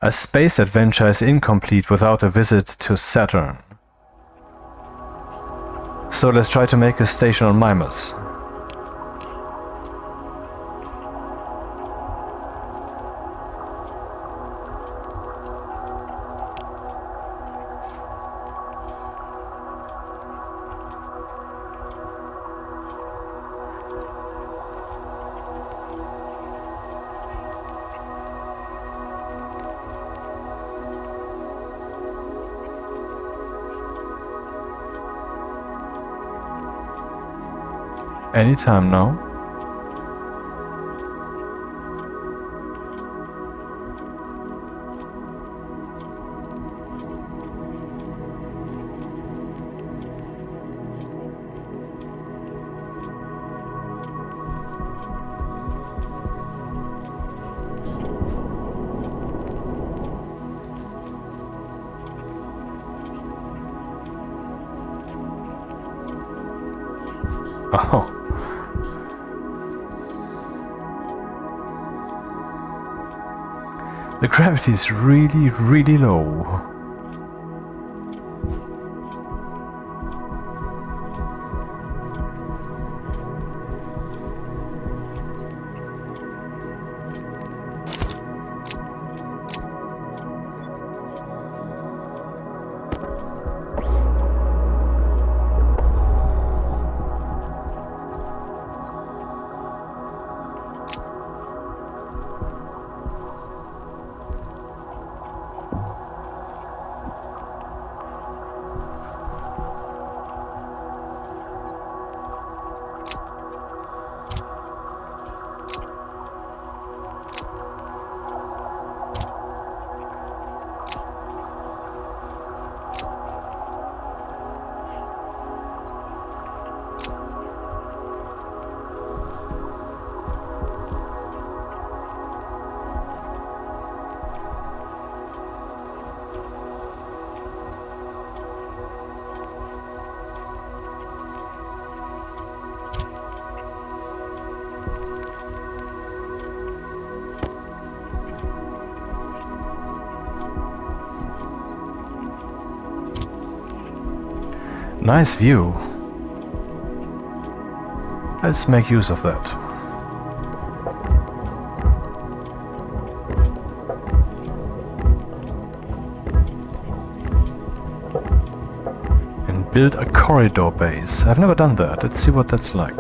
A space adventure is incomplete without a visit to Saturn. So let's try to make a station on Mimas. Anytime now. Oh. The gravity is really, really low. Nice view. Let's make use of that. And build a corridor base. I've never done that. Let's see what that's like.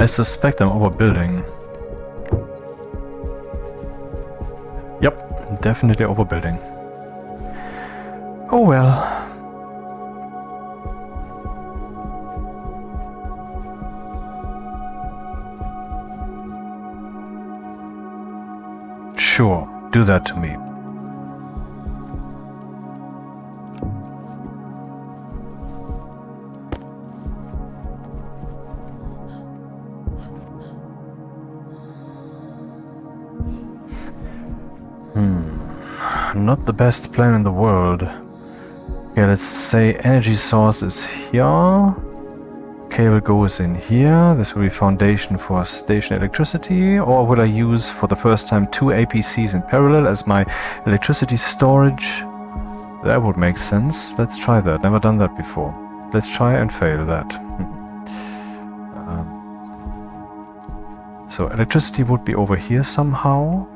I suspect I'm overbuilding. Yep, definitely overbuilding. Oh well. Sure, do that to me. Not the best plan in the world. Okay, let's say energy source is here. Cable goes in here. This will be foundation for station electricity. Or will I use for the first time 2 APCs in parallel as my electricity storage? That would make sense. Let's try that. Never done that before. Let's try and fail that. So electricity would be over here somehow.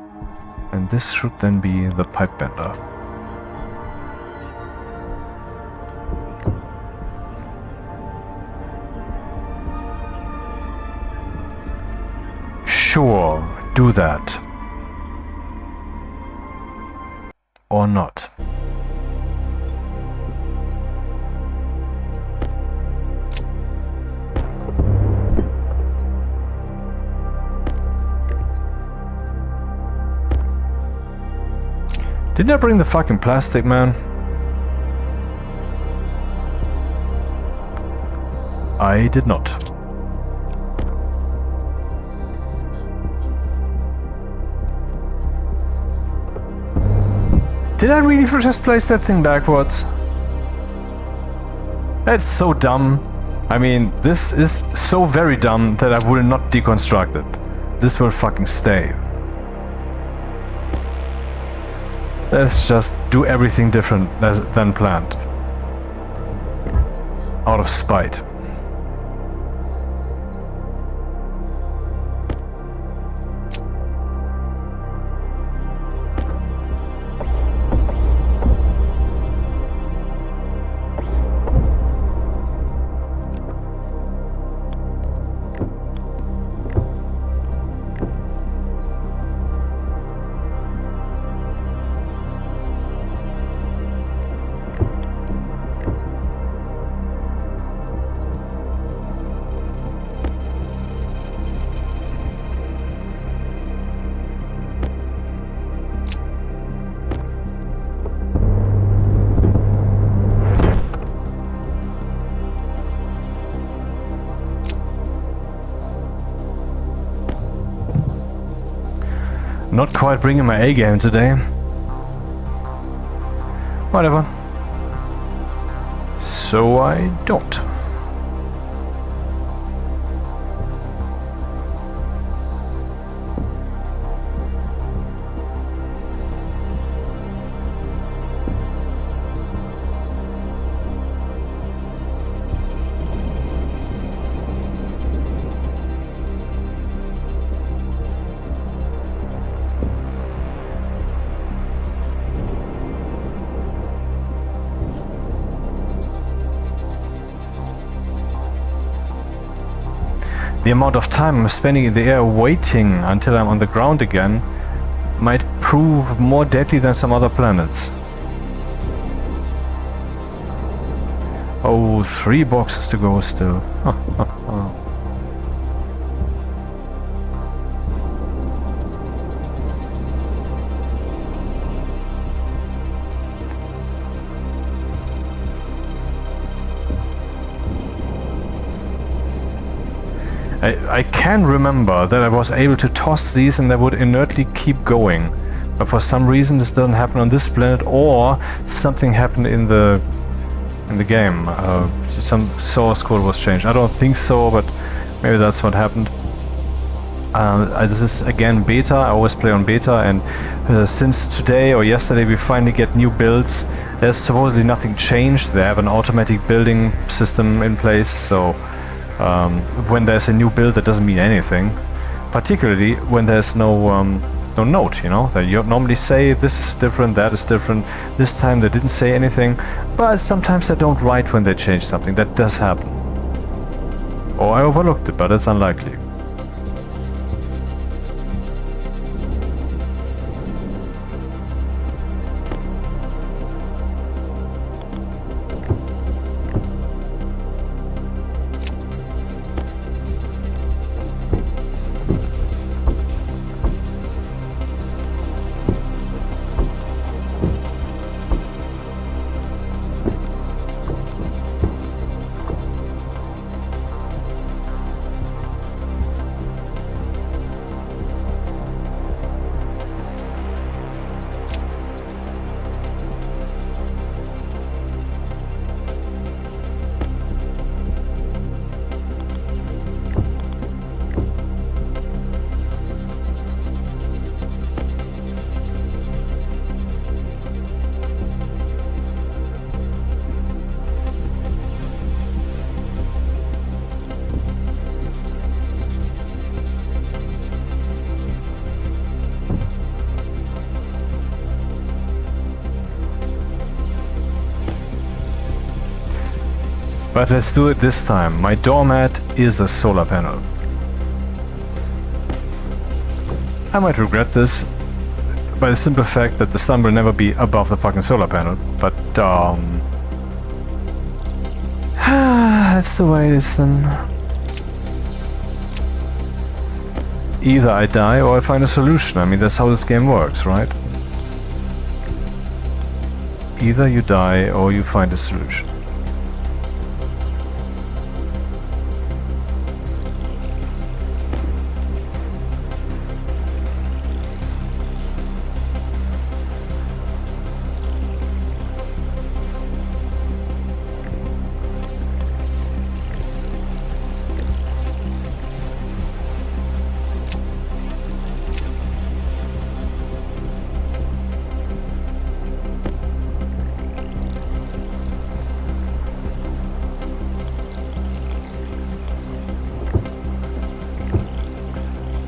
And this should then be the pipe bender. Sure, do that. Or not. Didn't I bring the fucking plastic, man? I did not. Did I really just place that thing backwards? That's so dumb. I mean, this is so very dumb that I will not deconstruct it. This will fucking stay. Let's just do everything different than planned. Out of spite. Not quite bringing my A game today. Whatever. So I don't. The amount of time I'm spending in the air waiting until I'm on the ground again might prove more deadly than some other planets. Oh, 3 boxes to go still. I can remember that I was able to toss these and they would inertly keep going. But for some reason this doesn't happen on this planet, or something happened in the game. Some source code was changed. I don't think so, but maybe that's what happened. This is again beta. I always play on beta, and since today or yesterday we finally get new builds. There's supposedly nothing changed. They have an automatic building system in place, so when there's a new build, that doesn't mean anything. Particularly when there's no note, you know, that you normally say this is different, that is different. This time they didn't say anything, but sometimes they don't write when they change something. That does happen. Or I overlooked it, but it's unlikely. But let's do it this time. My doormat is a solar panel. I might regret this by the simple fact that the sun will never be above the fucking solar panel. But, that's the way it is then. Either I die or I find a solution. I mean, that's how this game works, right? Either you die or you find a solution.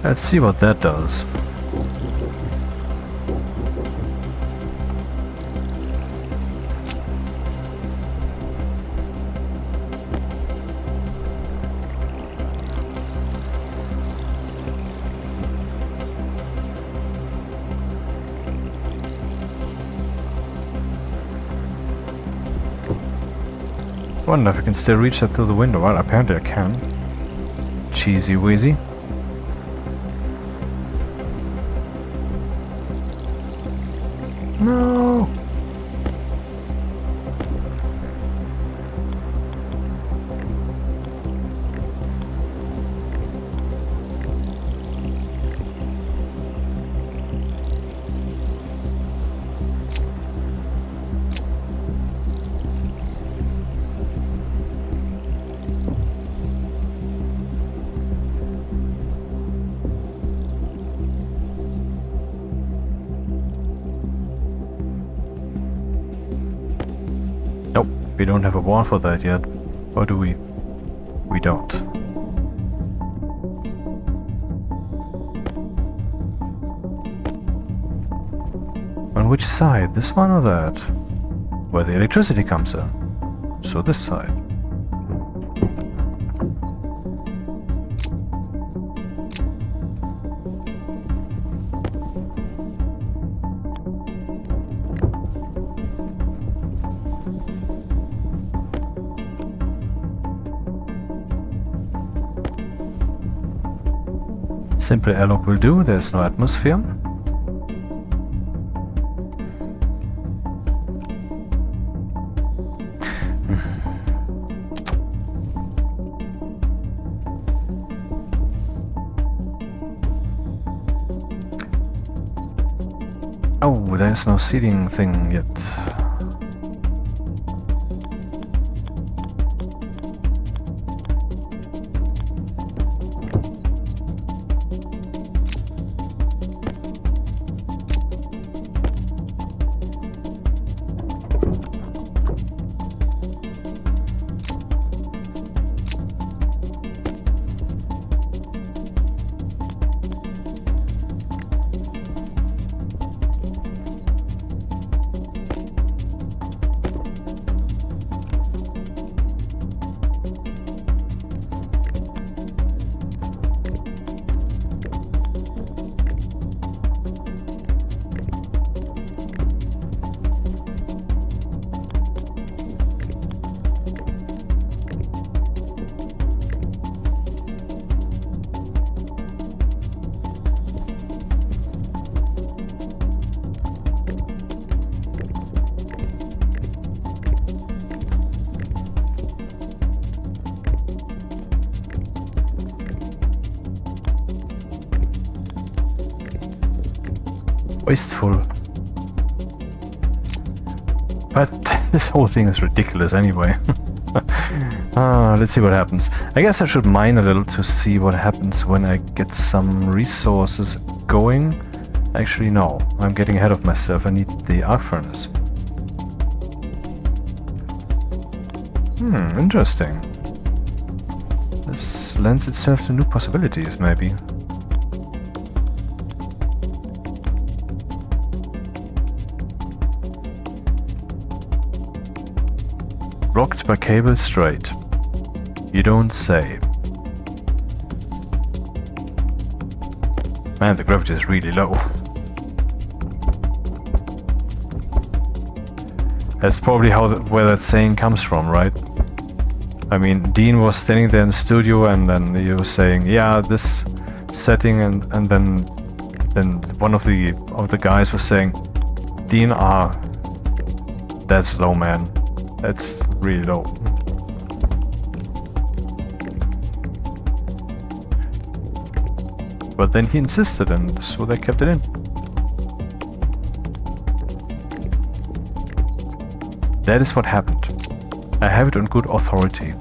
Let's see what that does. Wonder if I can still reach that through the window. Well, apparently I can. Cheesy wheezy. No. Nope, we don't have a wall for that yet. Or do we? We don't. On which side? This one or that? Where the electricity comes in. So this side. Simple airlock will do, there's no atmosphere. Oh, there's no seating thing yet. Wasteful. But this whole thing is ridiculous anyway. Let's see what happens. I guess I should mine a little to see what happens when I get some resources going. Actually, no. I'm getting ahead of myself. I need the arc furnace. Interesting. This lends itself to new possibilities, maybe. Blocked by cable straight. You don't say. Man, the gravity is really low. That's probably where that saying comes from, right? I mean, Dean was standing there in the studio and then he was saying, yeah, this setting, and then one of the guys was saying, Dean, that's low, man. That's really low. But then he insisted, and so they kept it in. That is what happened. I have it on good authority.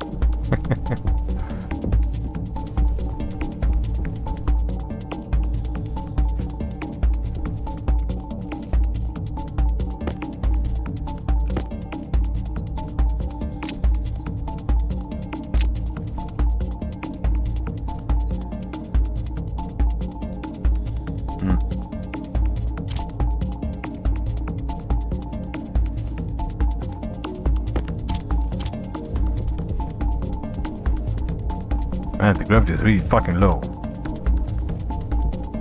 Man, the gravity is really fucking low.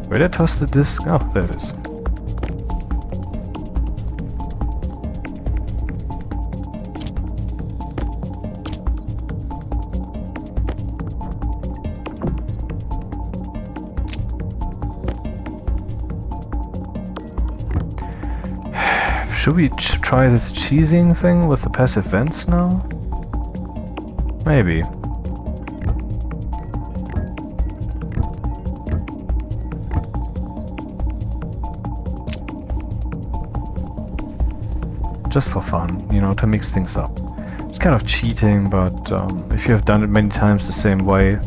Where did I toss the disc? Oh, there it is. Should we try this cheesing thing with the passive vents now? Maybe. Just for fun, you know, to mix things up. It's kind of cheating, but if you have done it many times the same way,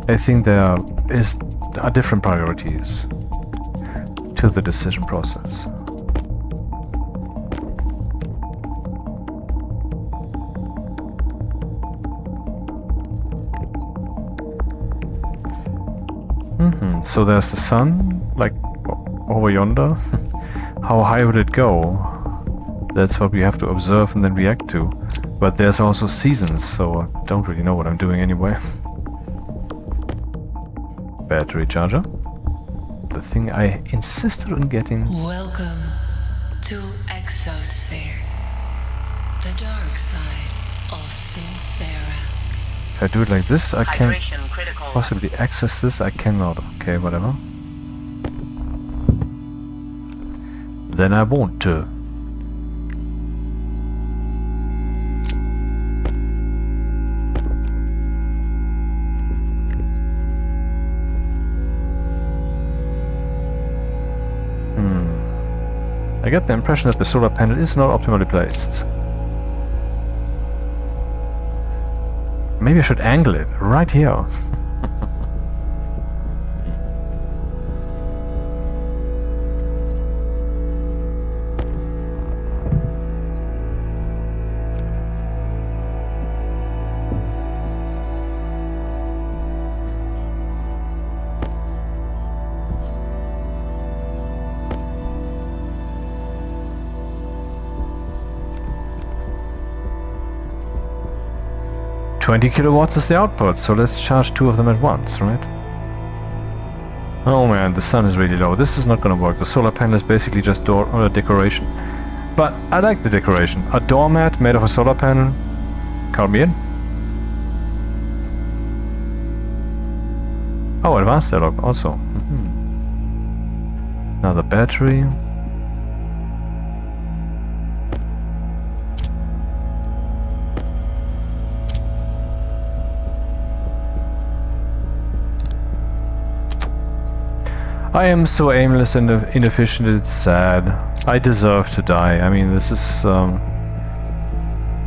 I think there are different priorities to the decision process. So there's the sun, like over yonder. How high would it go? That's what we have to observe and then react to. But there's also seasons, so I don't really know what I'm doing anyway. Battery charger. The thing I insisted on getting. Welcome to Exosphere, the dark side of Synthera. If I do it like this, I can possibly access this. I cannot. Okay, whatever. Then I won't. I get the impression that the solar panel is not optimally placed. Maybe I should angle it right here. 20 kilowatts is the output, so let's charge 2 of them at once, right? Oh man, the sun is really low. This is not gonna work. The solar panel is basically just decoration. But I like the decoration. A doormat made of a solar panel. Count me in. Oh, advanced airlock also. Another battery. I am so aimless and inefficient, it's sad. I deserve to die. I mean, this is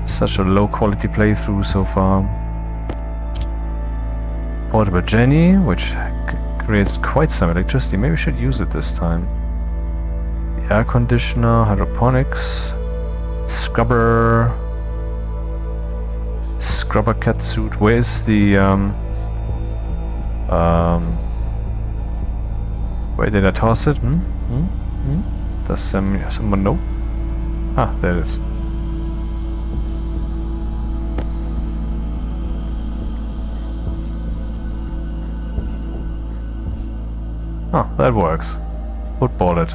such a low quality playthrough so far. Portable Jenny, which creates quite some electricity. Maybe we should use it this time. The air conditioner, hydroponics, scrubber cat suit. Where is the where did I toss it? Does someone know? Ah, there it is. Oh, that works. Football it.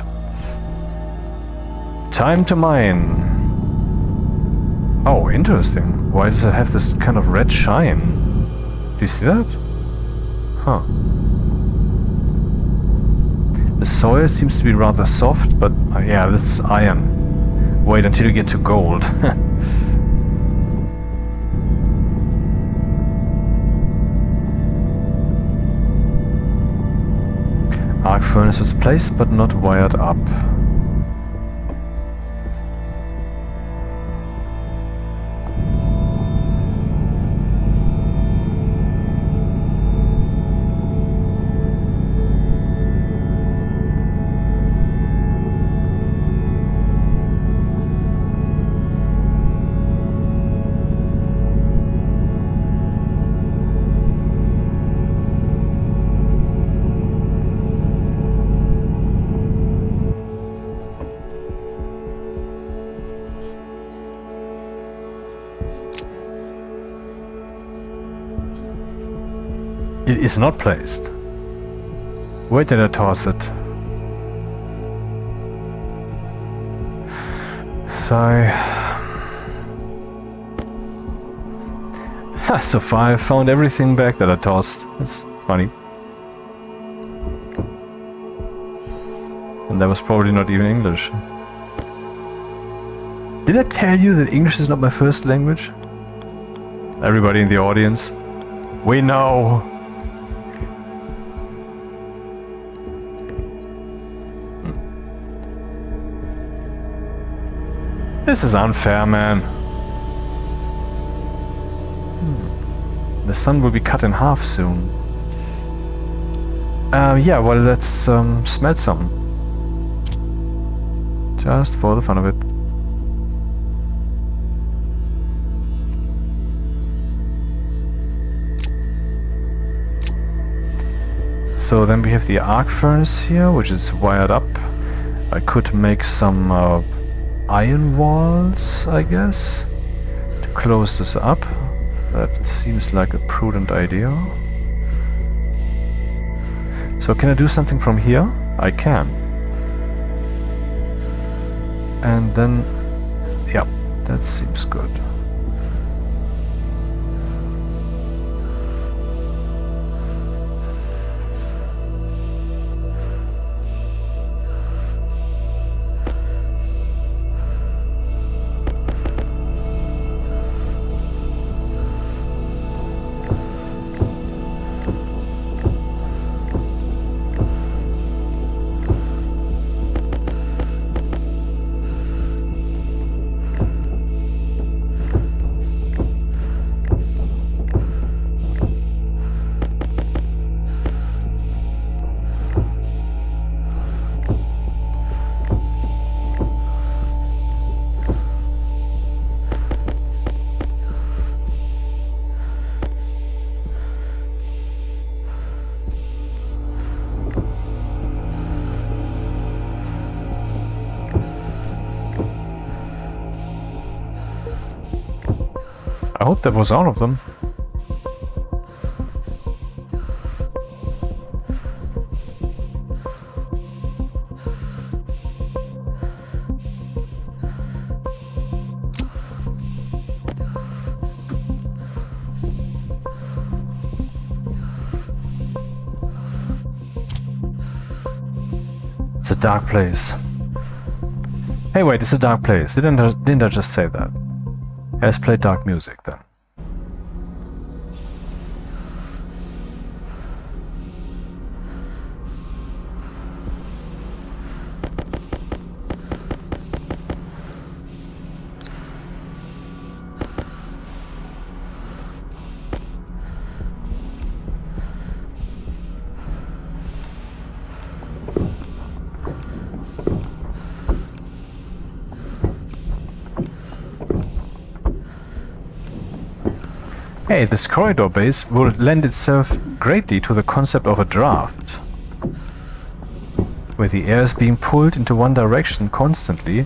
Time to mine. Oh, interesting. Why does it have this kind of red shine? Do you see that? Huh. The soil seems to be rather soft, but yeah, this is iron. Wait until you get to gold. Arc furnace is placed but not wired up. It is not placed. Where did I toss it? Sigh. Ha, so far I found everything back that I tossed. It's funny. And that was probably not even English. Did I tell you that English is not my first language? Everybody in the audience, we know. This is unfair, man. The sun will be cut in half soon. Yeah, well, let's smelt some. Just for the fun of it. So then we have the arc furnace here, which is wired up. I could make some iron walls, I guess, to close this up. That seems like a prudent idea. So can I do something from here? I can. And then, yeah, that seems good. I hope that was all of them. It's a dark place. Hey, wait, it's a dark place. Didn't I just say that? Let's play dark music then. Hey, this corridor base will lend itself greatly to the concept of a draft, where the air is being pulled into one direction constantly,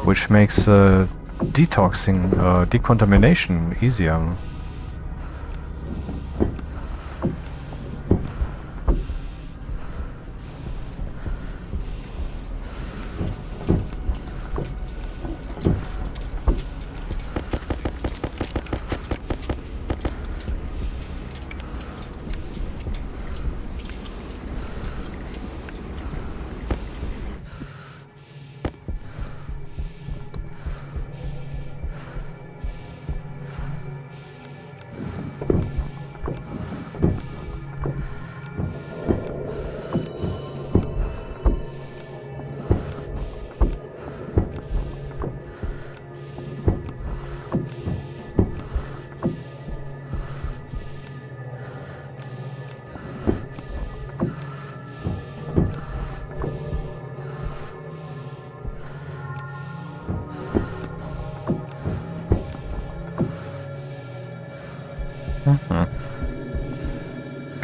which makes detoxing, decontamination easier.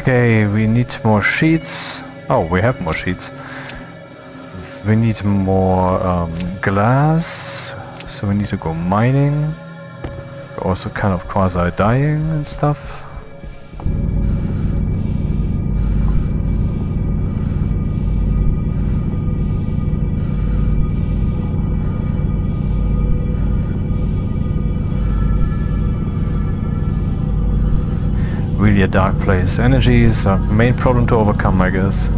Okay, we need more sheets. Oh, we have more sheets. We need more glass, so we need to go mining. We're also kind of quasi-dying and stuff. Really a dark place. Energy is a main problem to overcome, I guess.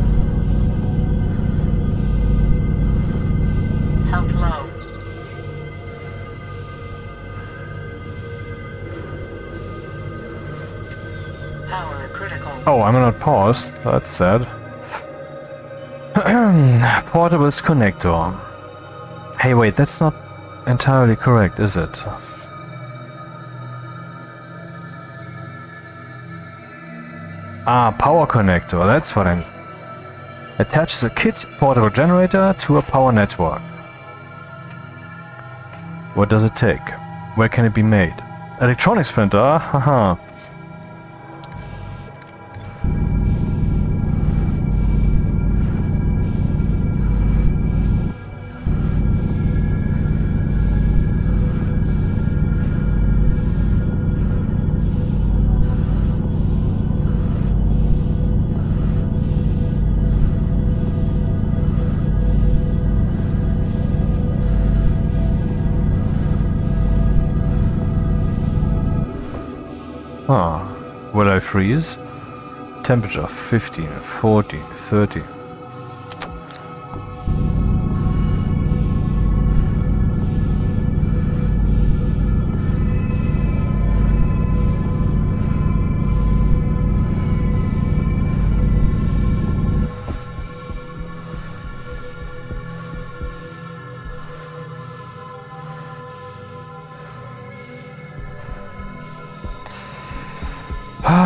Health low. Power critical. Oh, I'm not paused. That's sad. Portables connector. Hey, wait, that's not entirely correct, is it? Ah, power connector, that's what I... Attaches a kit portable generator to a power network. What does it take? Where can it be made? Electronics printer? Haha. Ah, will I freeze? Temperature 15, 14, 30.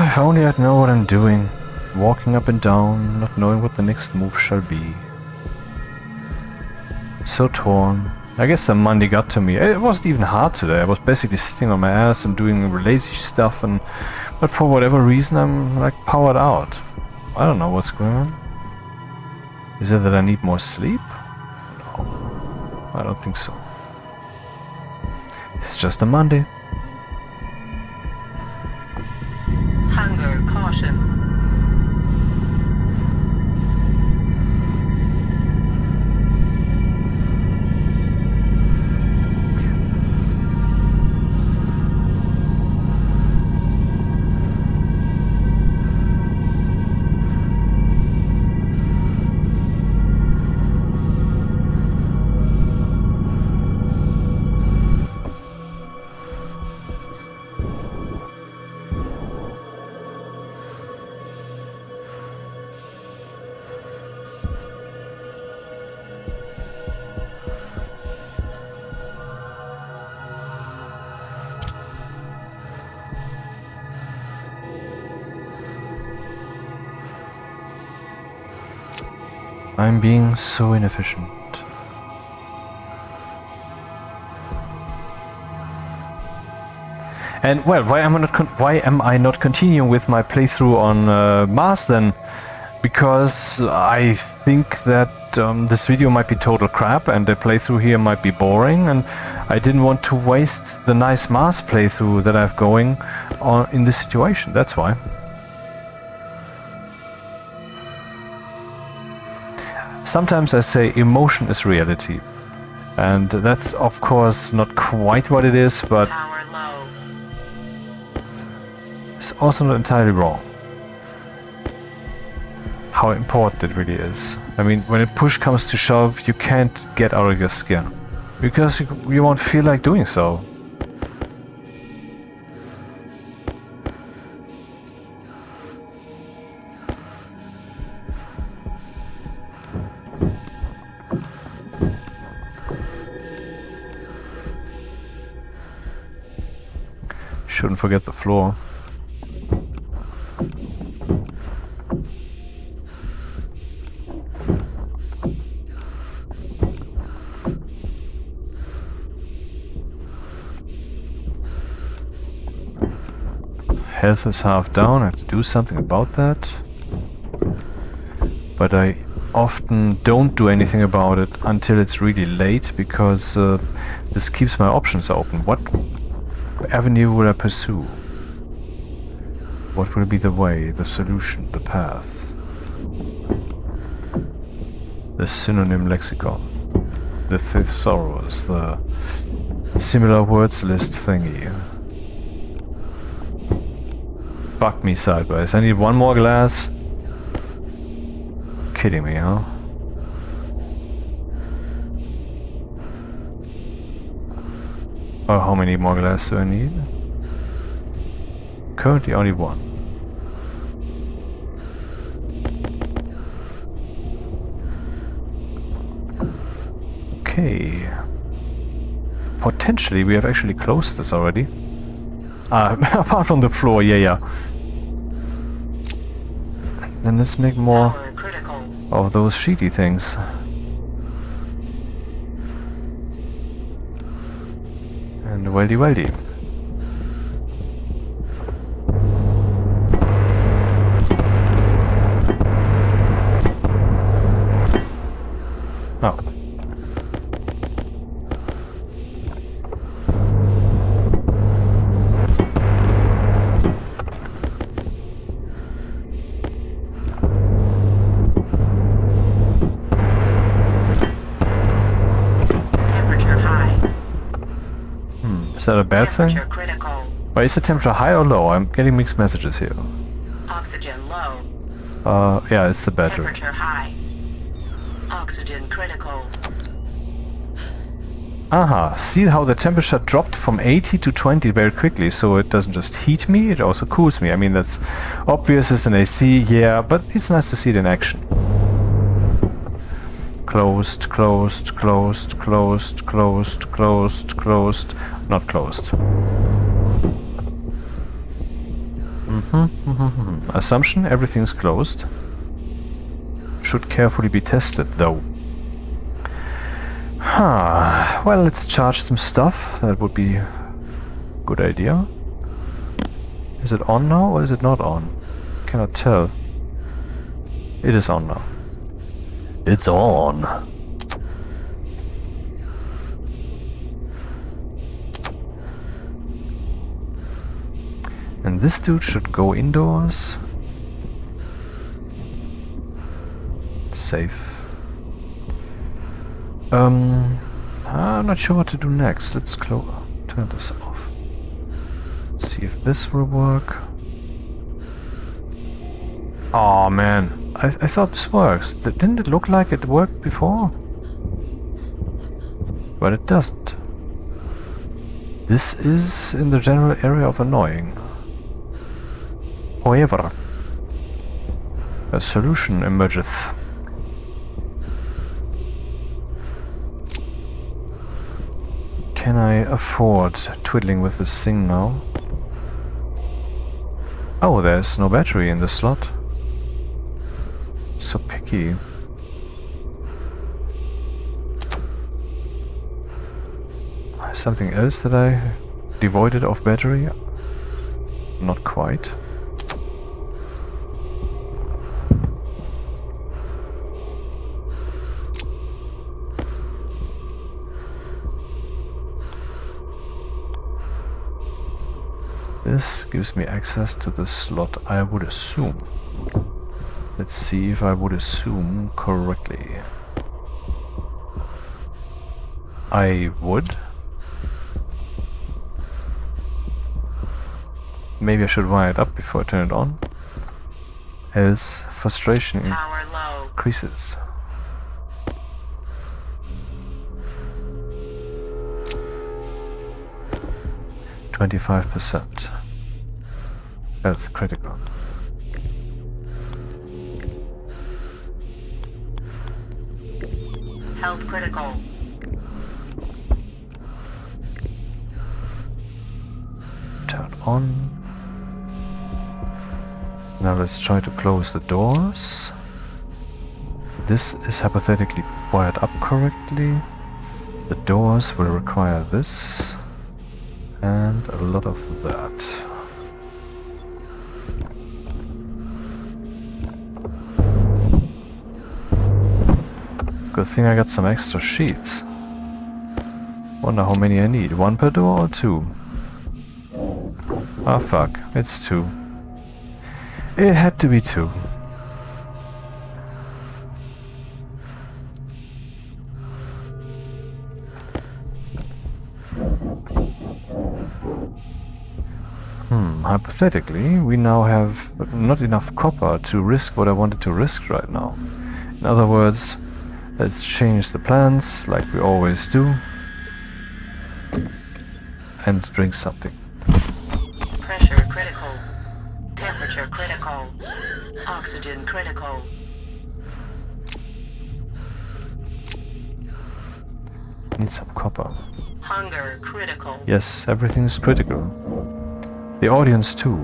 If only I'd know what I'm doing. Walking up and down, not knowing what the next move shall be. So torn. I guess the Monday got to me. It wasn't even hard today. I was basically sitting on my ass and doing lazy stuff, but for whatever reason I'm like powered out. I don't know what's going on. Is it that I need more sleep? No. I don't think so. It's just a Monday. Hunger caution. I'm being so inefficient. And well, why am I not continuing with my playthrough on Mars then? Because I think that this video might be total crap and the playthrough here might be boring, and I didn't want to waste the nice Mars playthrough that I have going on in this situation. That's why. Sometimes I say emotion is reality, and that's of course not quite what it is, but Power low. it's also not entirely wrong. How important it really is. I mean, when push comes to shove, you can't get out of your skin, because you won't feel like doing so. Shouldn't forget the floor. Health is half down, I have to do something about that. But I often don't do anything about it until it's really late, because this keeps my options open. What avenue will I pursue? What will be the way, the solution, the path? The synonym lexicon, the thesaurus, the similar words list thingy. Fuck me sideways. I need one more glass. Kidding me, huh? Oh, how many more glasses do I need? Currently only one. Okay. Potentially we have actually closed this already. Apart from the floor, yeah. Then let's make more Power critical. of those sheety things. And weldy. Oh. Temperature high. Is that a bad thing? Temperature critical. Wait, is the temperature high or low? I'm getting mixed messages here. Oxygen low. Yeah, it's the battery. Temperature high. Oxygen critical. Aha, see how the temperature dropped from 80 to 20 very quickly, so it doesn't just heat me, it also cools me. I mean, that's obvious as an AC, yeah, but it's nice to see it in action. Closed. Not closed. Assumption, everything's closed. Should carefully be tested, though. Well, let's charge some stuff. That would be a good idea. Is it on now or is it not on? Cannot tell. It is on now. It's on. And this dude should go indoors. Safe. I'm not sure what to do next. Let's turn this off. See if this will work. Oh man, I thought this works. Didn't it look like it worked before? But it doesn't. This is in the general area of annoying. However, a solution emergeth. Can I afford twiddling with this thing now? Oh, there's no battery in the slot. So picky. Something else that I devoided of battery? Not quite. This gives me access to the slot, I would assume. Let's see if I would assume correctly. I would. Maybe I should wire it up before I turn it on. Else frustration Power low. increases. %. Health critical. Health critical. Turn on. Now let's try to close the doors. This is hypothetically wired up correctly. The doors will require this. And a lot of that. Good thing I got some extra sheets. Wonder how many I need. 1 per door or 2? Ah, fuck. It's 2. It had to be 2. Hypothetically, we now have not enough copper to risk what I wanted to risk right now. In other words, let's change the plans like we always do and drink something. Pressure critical. Temperature critical. Oxygen critical. Need some copper. Hunger critical. Yes, everything's critical. The audience too.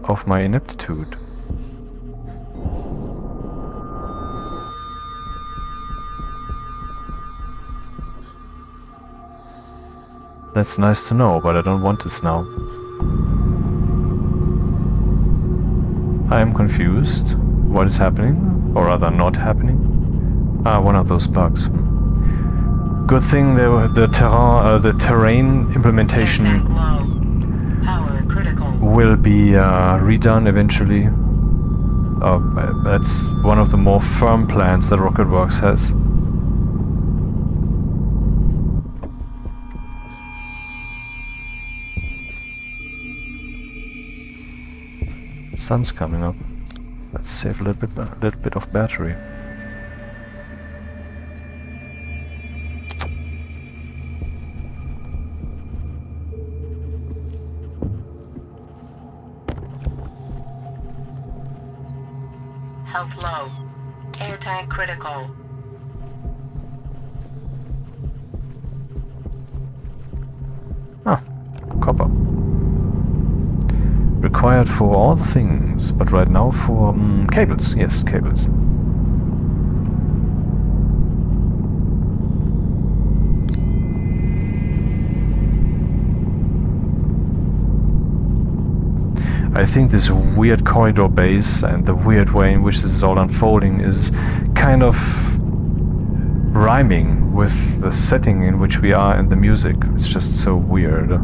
Of my ineptitude. That's nice to know, but I don't want this now. I am confused. What is happening? Or rather not happening? Ah, one of those bugs. Good thing the terrain implementation Tank low. Power critical. will be redone eventually. That's one of the more firm plans that Rocketworks has. Sun's coming up. Let's save a little bit of battery. Health low. Air tank critical. Ah, copper. Required for all the things, but right now for cables. Yes, cables. I think this weird corridor base and the weird way in which this is all unfolding is kind of rhyming with the setting in which we are and the music. It's just so weird.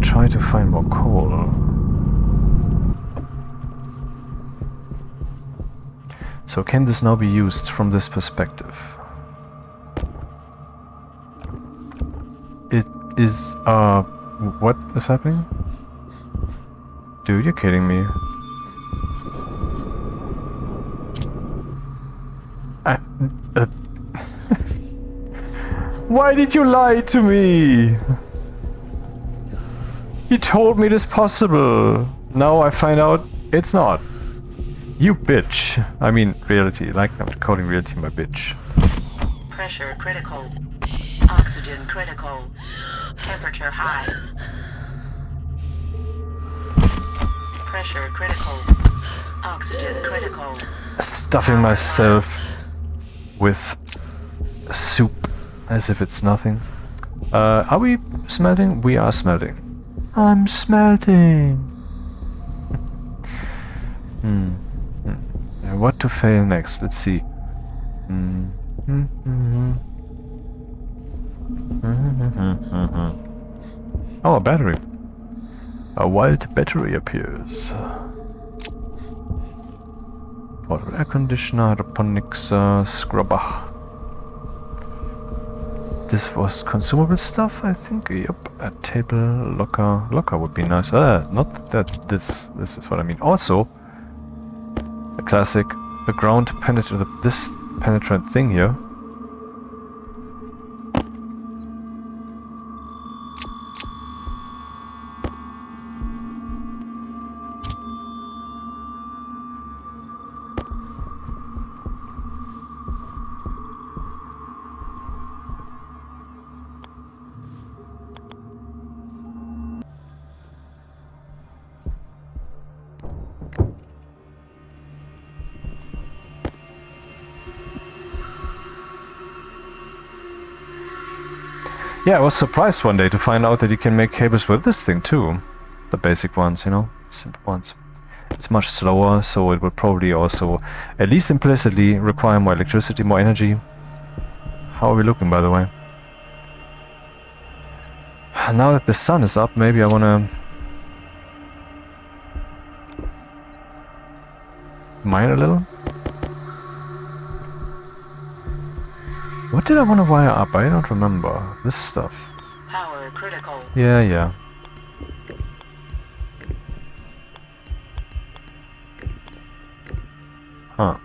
Try to find more coal. So can this now be used from this perspective? It is, what is happening? Dude, you're kidding me. Why did you lie to me? You told me it is possible. Now I find out it's not. You bitch. I mean, reality. Like, I'm calling reality my bitch. Pressure critical. Oxygen critical. Temperature high. Pressure critical. Oxygen critical. Stuffing myself with soup as if it's nothing. Are we smelting? We are smelting. I'm smelting. What to fail next? Let's see. Oh, a battery. A wild battery appears. Portable air conditioner, hydroponics, scrubber. This was consumable stuff, I think. Yep. A table, locker. Locker would be nice. Not that this is what I mean. Also, a classic, the ground penetrant, this penetrant thing here. Yeah, I was surprised one day to find out that you can make cables with this thing too. The basic ones, you know, simple ones. It's much slower, so it will probably also, at least implicitly, require more electricity, more energy. How are we looking, by the way? Now that the sun is up, maybe I wanna mine a little. What did I want to wire up? I don't remember. This stuff. Power critical. Yeah. Huh.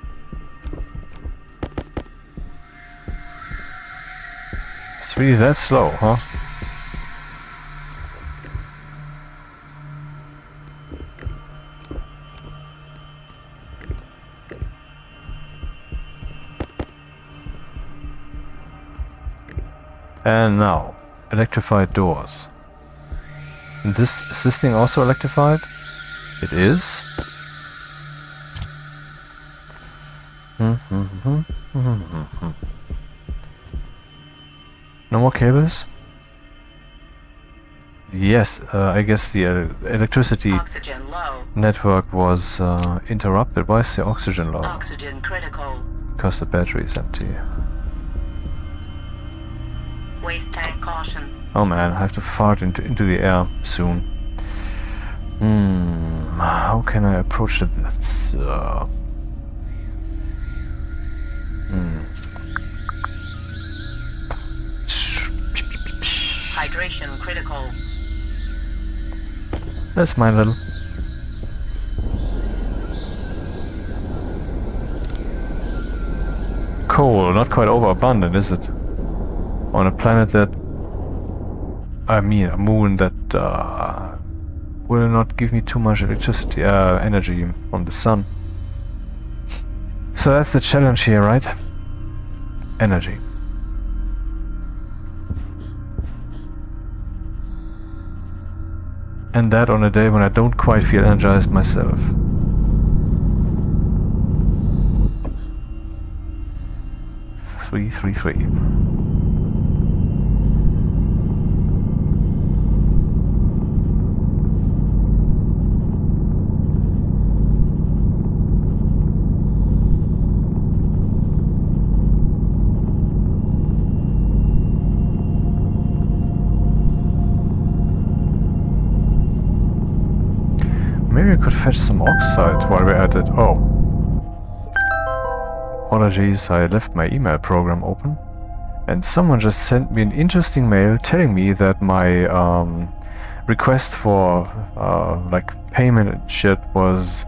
It's really that slow, huh? And now, electrified doors. Is this thing also electrified? It is. No more cables? Yes, I guess the electricity Oxygen low. network was interrupted. Why is the oxygen low? Oxygen critical. Because the battery is empty. Waste tank caution. Oh man, I have to fart into the air soon. How can I approach it? That's, Hydration critical. That's my little. Coal, not quite overabundant, is it? On a planet that... I mean, a moon that will not give me too much electricity, energy from the sun. So that's the challenge here, right? Energy. And that on a day when I don't quite feel energized myself. Three. Maybe I could fetch some oxide while we're at it. Oh. Apologies, I left my email program open. And someone just sent me an interesting mail telling me that my request for like payment and shit was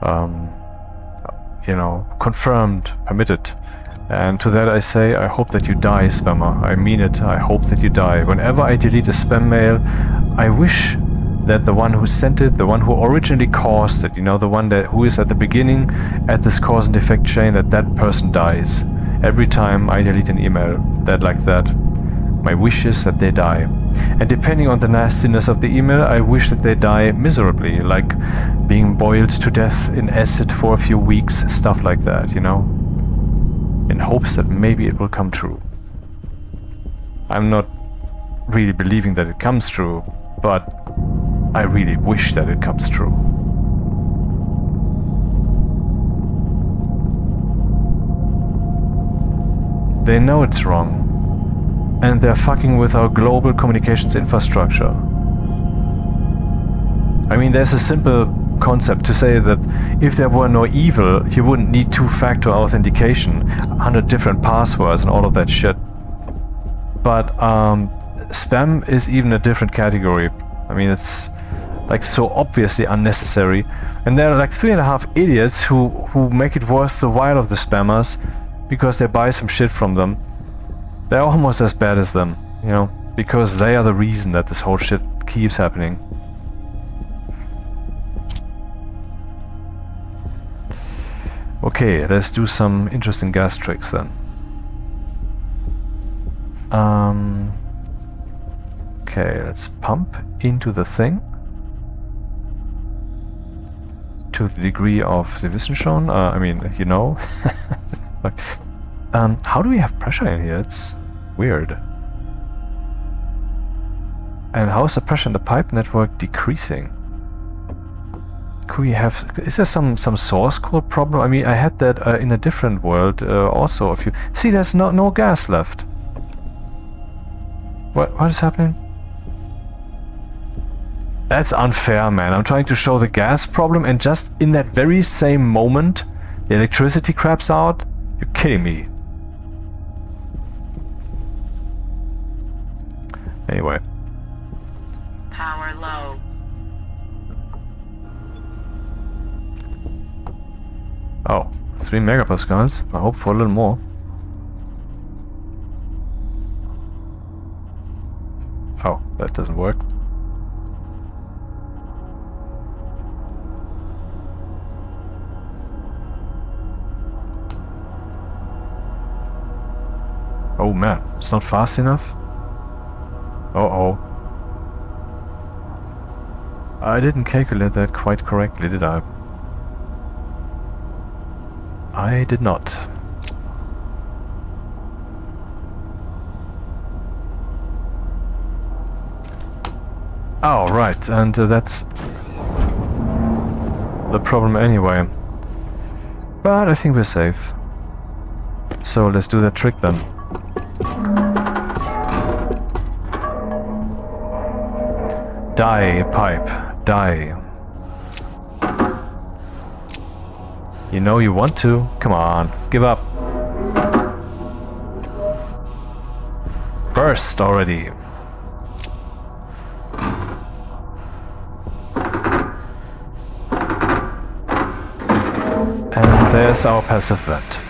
you know, confirmed, permitted. And to that I say, I hope that you die, spammer. I mean it, I hope that you die. Whenever I delete a spam mail, I wish that the one who sent it, the one who originally caused it, you know, the one that who is at the beginning at this cause and effect chain, that person dies. Every time I delete an email like that, my wish is that they die. And depending on the nastiness of the email, I wish that they die miserably, like being boiled to death in acid for a few weeks, stuff like that, you know, in hopes that maybe it will come true. I'm not really believing that it comes true, but I really wish that it comes true. They know it's wrong, and they're fucking with our global communications infrastructure. I mean, there's a simple concept to say that if there were no evil, you wouldn't need two-factor authentication, 100 different passwords and all of that shit. But spam is even a different category. I mean, it's like so obviously unnecessary, and there are like 3.5 idiots who make it worth the while of the spammers because they buy some shit from them. They're almost as bad as them, you know, because they are the reason that this whole shit keeps happening. Okay, let's do some interesting gas tricks then. Okay, let's pump into the thing to the degree of the Wissenschaft. I mean, you know. How do we have pressure in here? It's weird. And how is the pressure in the pipe network decreasing? Could we have... Is there some source code problem? I mean, I had that in a different world also. If you see, there's no gas left. What is happening? That's unfair, man. I'm trying to show the gas problem, and just in that very same moment, the electricity craps out. You're kidding me. Anyway. Power low. Oh, 3 megapascals. I hope for a little more. Oh, that doesn't work. Oh man, it's not fast enough. Uh-oh. I didn't calculate that quite correctly, did I? I did not. Oh, right, and that's the problem anyway. But I think we're safe. So let's do that trick then. Die, pipe, die. You know you want to. Come on, give up. Burst already. And there's our passive vent.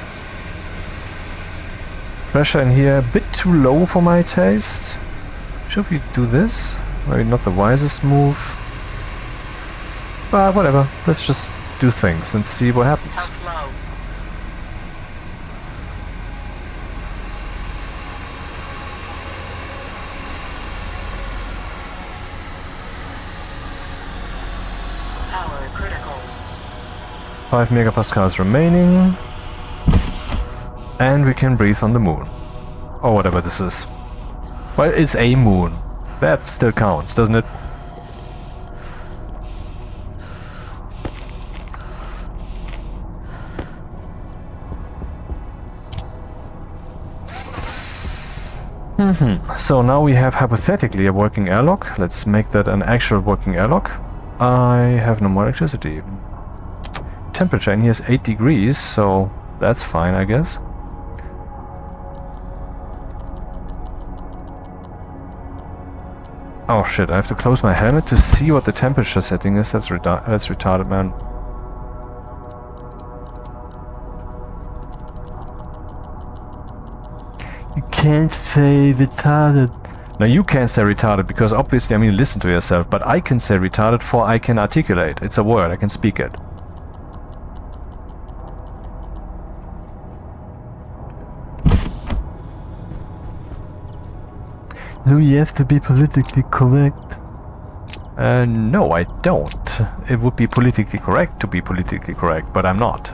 Pressure in here a bit too low for my taste. Should we do this? Maybe not the wisest move. But whatever, let's just do things and see what happens. Outflow. Power critical. 5 megapascals remaining. And we can breathe on the moon. Or whatever this is. Well, it's a moon. That still counts, doesn't it? So now we have hypothetically a working airlock. Let's make that an actual working airlock. I have no more electricity. Temperature in here is 8 degrees, so that's fine, I guess. Oh shit, I have to close my helmet to see what the temperature setting is. That's retarded, man. You can't say retarded. Now you can't say retarded because obviously, I mean, listen to yourself, but I can say retarded for I can articulate. It's a word, I can speak it. No, you have to be politically correct. No, I don't. It would be politically correct to be politically correct, but I'm not.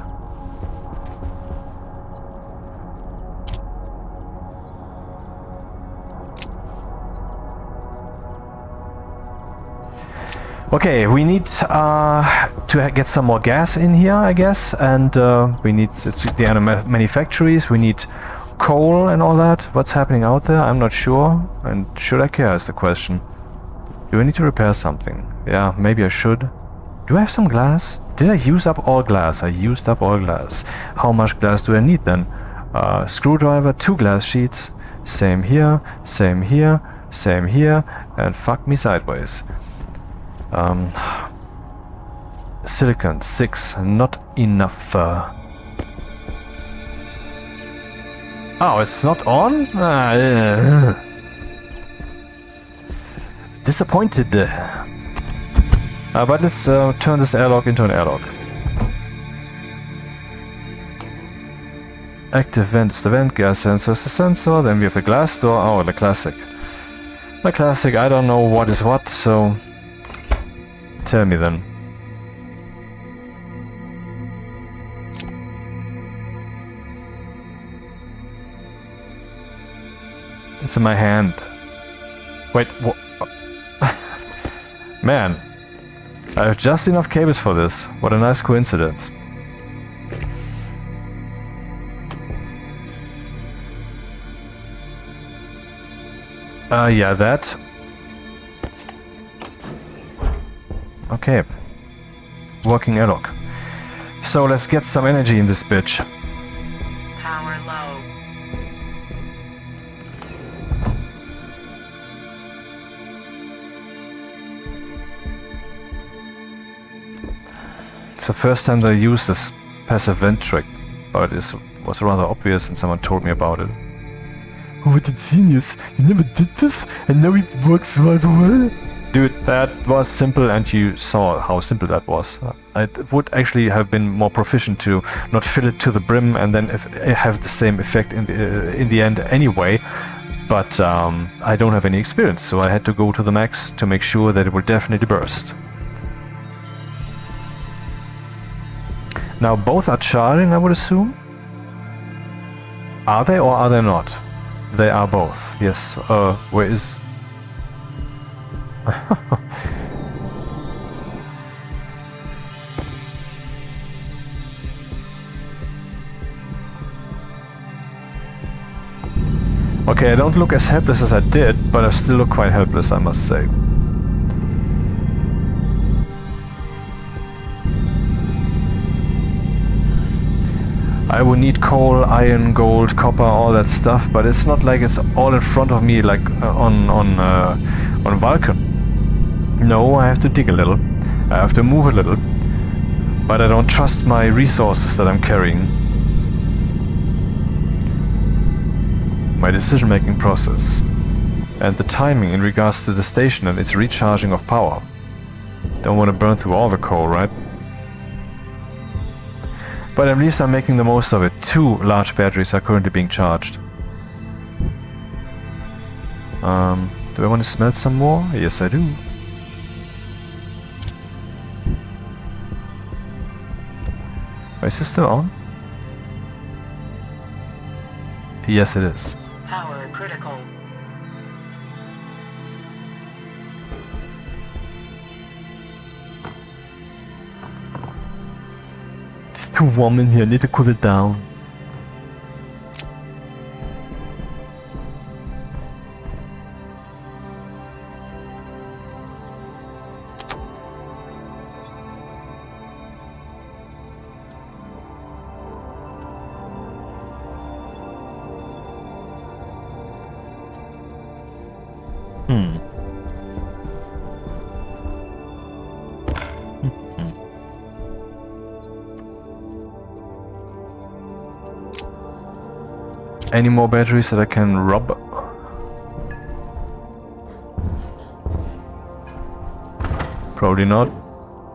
Okay, we need to get some more gas in here, I guess, and we need the animal factories. We need coal and all that. What's happening out there? I'm not sure. And should I care is the question. Do I need to repair something? Yeah, maybe I should. Do I have some glass? Did I use up all glass? I used up all glass. How much glass do I need then? Screwdriver, 2 glass sheets. Same here, same here, same here, and fuck me sideways. Silicon, 6. Not enough. Oh, it's not on? Disappointed. But let's turn this airlock into an airlock. Active vent is the vent, gas sensor is the sensor, then we have the glass door. Oh, the classic. The classic, I don't know what is what, so tell me then. It's in my hand. Wait, what? Man, I have just enough cables for this. What a nice coincidence. Yeah, that. Okay. Working airlock. So let's get some energy in this bitch. Power low. It's the first time that I used this passive vent trick, but it was rather obvious and someone told me about it. Oh, what a genius! You never did this, and now it works right away? Dude, that was simple and you saw how simple that was. I would actually have been more proficient to not fill it to the brim and then have the same effect in the end anyway. But I don't have any experience, so I had to go to the max to make sure that it will definitely burst. Now both are charging, I would assume? Are they or are they not? They are both, yes. Where is... Okay, I don't look as helpless as I did, but I still look quite helpless, I must say. I will need coal, iron, gold, copper, all that stuff, but it's not like it's all in front of me like on Vulcan. No, I have to dig a little. I have to move a little. But I don't trust my resources that I'm carrying. My decision-making process. And the timing in regards to the station and its recharging of power. Don't want to burn through all the coal, right? But at least I'm making the most of it. 2 large batteries are currently being charged. Do I want to smelt some more? Yes, I do. Is this still on? Yes, it is. Power critical. It's too warm in here, need to cool it down. Any more batteries that I can rub? Probably not.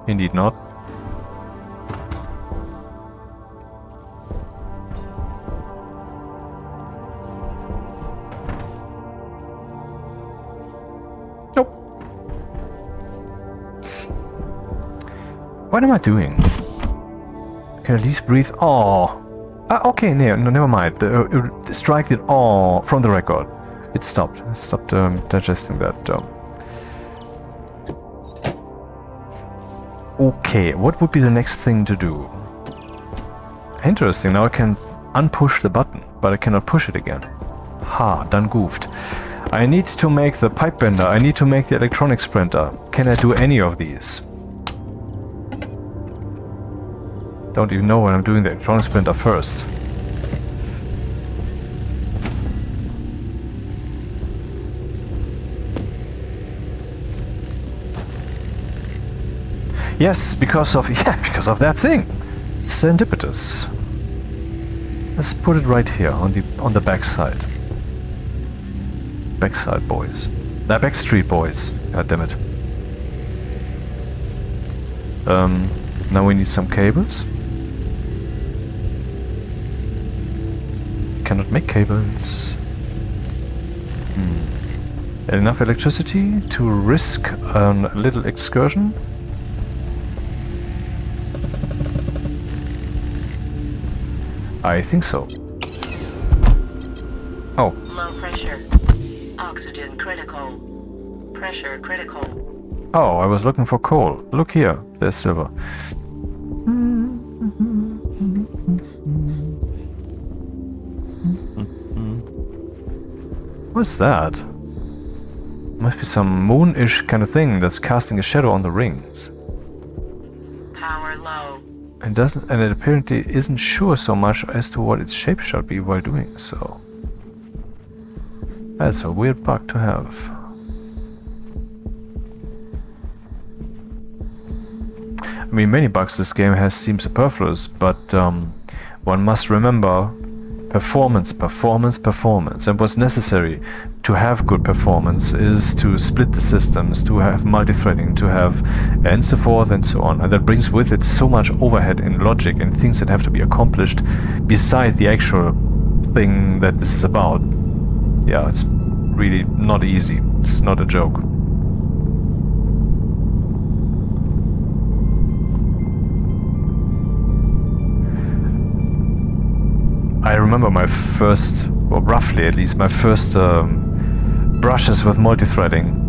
Indeed not. Nope. What am I doing? Can I at least breathe? Oh. Okay, no, never mind. Strike it all from the record. It stopped. It stopped digesting that. Okay, what would be the next thing to do? Interesting, now I can unpush the button, but I cannot push it again. Ha, done goofed. I need to make the pipe bender, I need to make the electronics printer. Can I do any of these? Don't even know when I'm doing the electronics printer first. Yes, because of that thing. Serendipitous. Let's put it right here on the backside. Backside boys. The back street boys. God damn it. Now we need some cables. Cannot make cables. Enough electricity to risk a little excursion? I think so. Oh. Low pressure. Oxygen critical. Pressure critical. Oh, I was looking for coal. Look here, there's silver. What's that? Must be some moon-ish kind of thing that's casting a shadow on the rings. Power low. And it apparently isn't sure so much as to what its shape should be while doing so. That's a weird bug to have. I mean, many bugs this game has seem superfluous, but one must remember performance. And what's necessary to have good performance is to split the systems, to have multi-threading, to have and so forth and so on. And that brings with it so much overhead in logic and things that have to be accomplished beside the actual thing that this is about. Yeah, it's really not easy. It's not a joke. I remember my first, or roughly at least, my first brushes with multi-threading.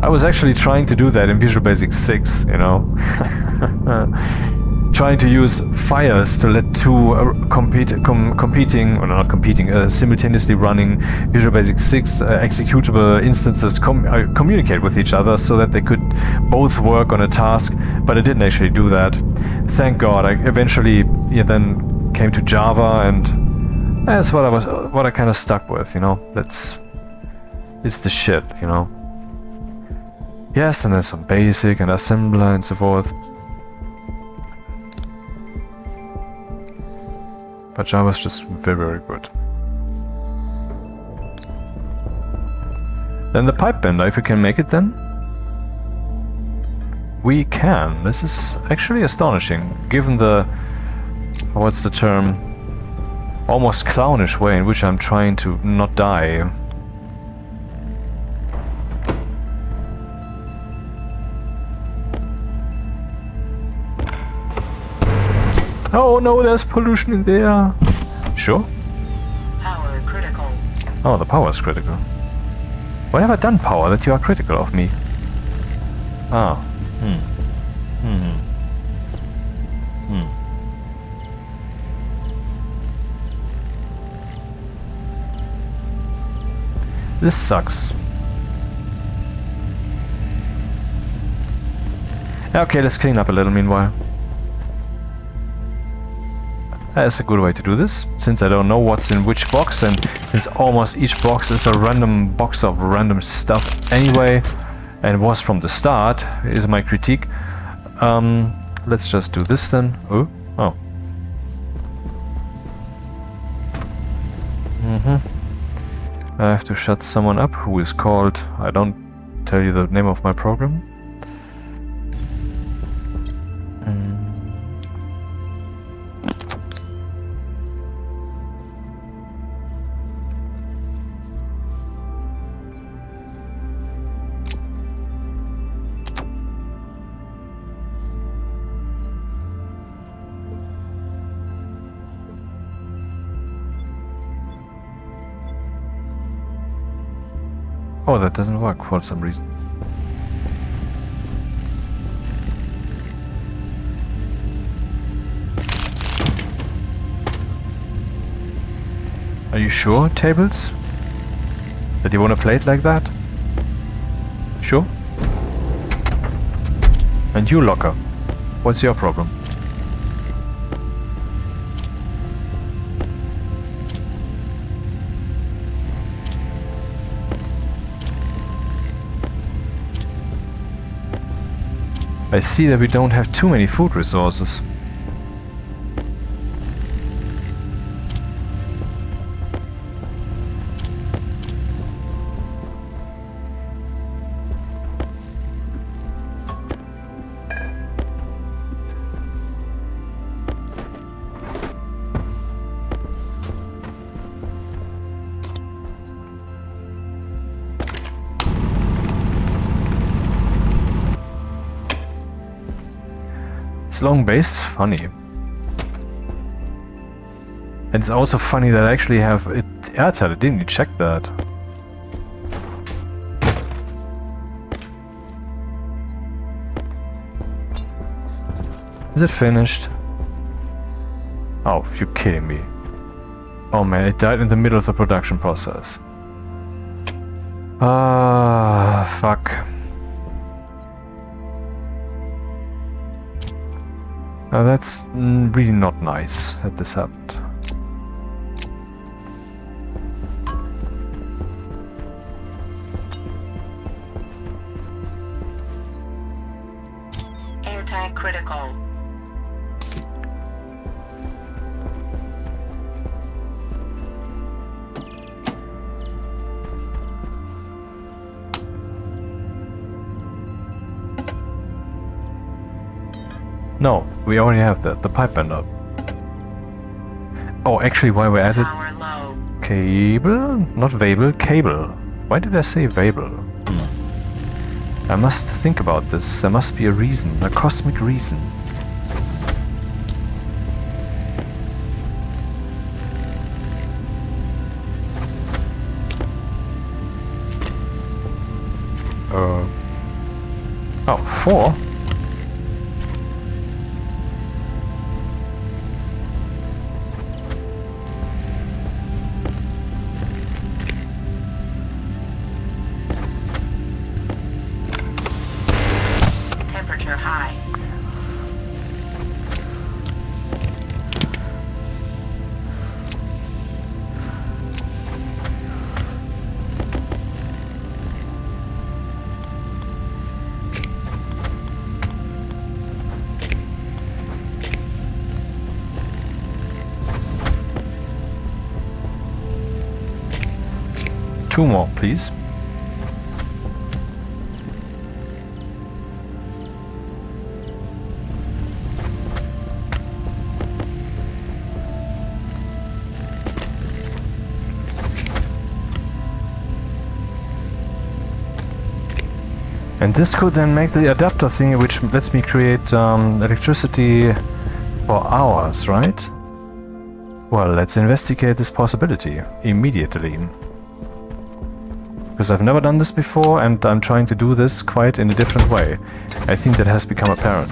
I was actually trying to do that in Visual Basic 6, you know. Trying to use fires to let two simultaneously running Visual Basic 6 executable instances communicate with each other so that they could both work on a task, but I didn't actually do that. Thank God. I eventually then came to Java, and that's what I kind of stuck with, you know. It's the shit, you know. Yes, and there's some basic and assembler and so forth. But Java's just very, very good. Then the pipe bender, if we can make it then? We can. This is actually astonishing, given the, what's the term, almost clownish way in which I'm trying to not die. Oh no, there's pollution in there. Sure? Power critical. Oh, the power is critical. What have I done, power, that you are critical of me? Ah. This sucks. Okay, let's clean up a little meanwhile. That's a good way to do this, since I don't know what's in which box, and since almost each box is a random box of random stuff anyway, and was from the start, is my critique. Let's just do this then. Oh. I have to shut someone up who is called, I don't tell you the name of my program. Oh, that doesn't work for some reason. Are you sure, Tables? That you want to play it like that? Sure? And you, Locker, what's your problem? I see that we don't have too many food resources. Long base is funny. And it's also funny that I actually have it. Yeah, I didn't even check that. Is it finished? Oh, you're kidding me. Oh man, it died in the middle of the production process. Ah, fuck. Now that's really not nice that this happened. Air tank critical. No, we already have that. The pipe bender. Oh, actually, while we're at it, Power low. cable? Not Vable, cable. Why did I say Vable? I must think about this. There must be a reason, a cosmic reason. Oh, 4? Temperature high. Two more, please. And this could then make the adapter thing, which lets me create electricity for hours, right? Well, let's investigate this possibility immediately. Because I've never done this before, and I'm trying to do this quite in a different way. I think that has become apparent.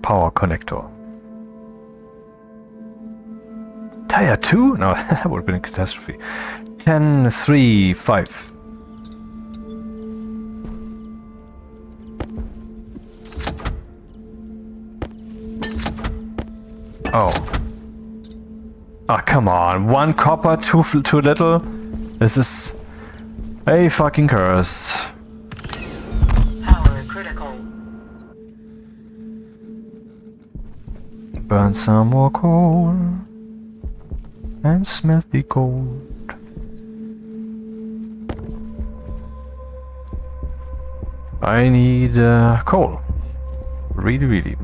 Power connector. Tire 2? No, that would have been a catastrophe. 10, 3, 5. Oh. Ah, come on. 1 copper, too little? This is a fucking curse. Power critical. Burn some more coal and smelt the gold. I need coal. Really.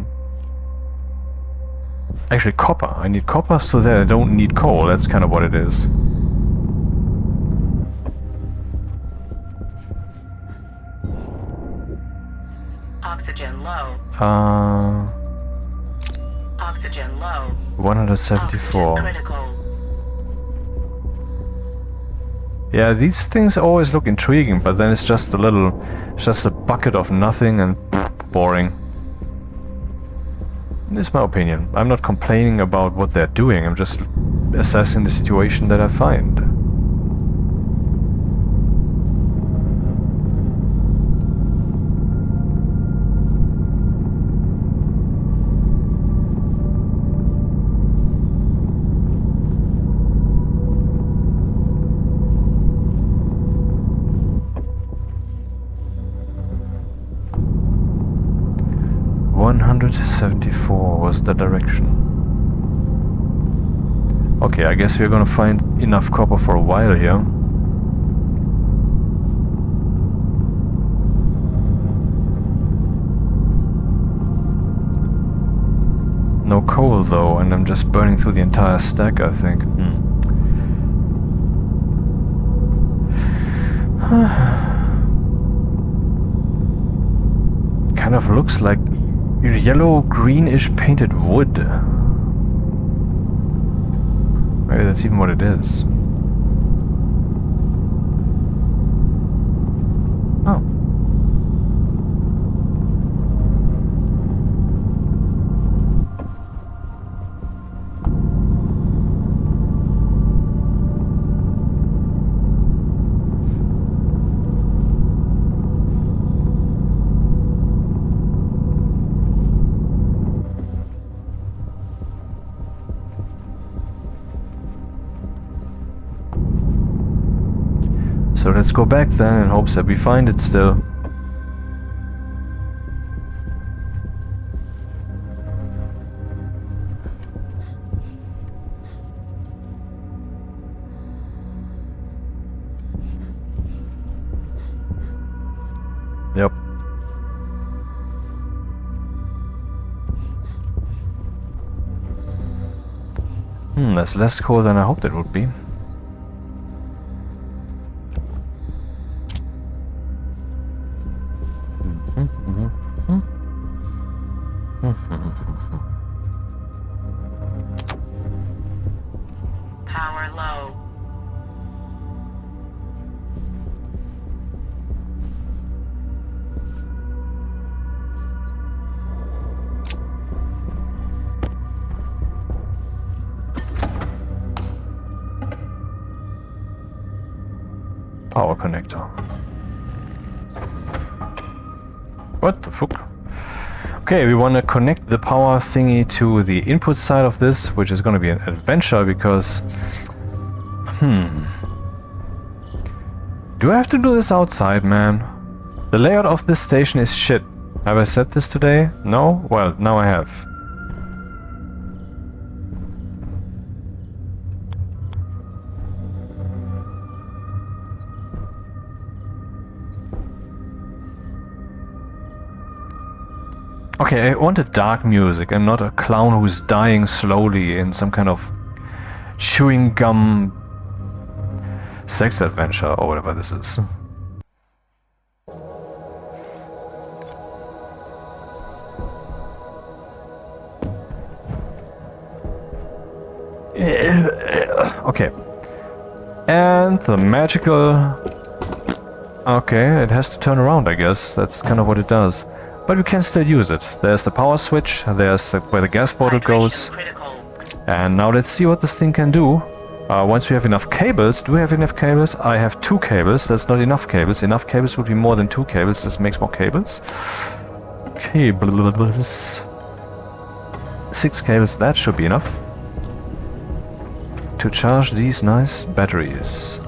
Actually, copper. I need copper so that I don't need coal. That's kind of what it is. Oxygen low. Oxygen low. 174. Oxygen critical. Yeah, these things always look intriguing, but then it's just a bucket of nothing and boring. This is my opinion. I'm not complaining about what they're doing, I'm just assessing the situation that I find. .74 was the direction. Okay, I guess we're gonna find enough copper for a while here. No coal though, and I'm just burning through the entire stack, I think. Kind of looks like yellow greenish painted wood. Maybe that's even what it is. So let's go back then in hopes that we find it still. Yep. That's less cold than I hoped it would be. Power low. Power connector. What the fuck? Okay, we want to connect the power thingy to the input side of this, which is going to be an adventure because... Do I have to do this outside, man? The layout of this station is shit. Have I said this today? No? Well, now I have. Okay, I wanted dark music and not a clown who's dying slowly in some kind of chewing gum sex adventure or whatever this is. Okay. And the magical... Okay, it has to turn around, I guess. That's kind of what it does. But we can still use it. There's the power switch, there's where the gas bottle goes. And now let's see what this thing can do. Once we have enough cables, do we have enough cables? I have 2 cables, that's not enough cables. Enough cables would be more than 2 cables, this makes more cables. Cables. 6 cables, that should be enough. To charge these nice batteries.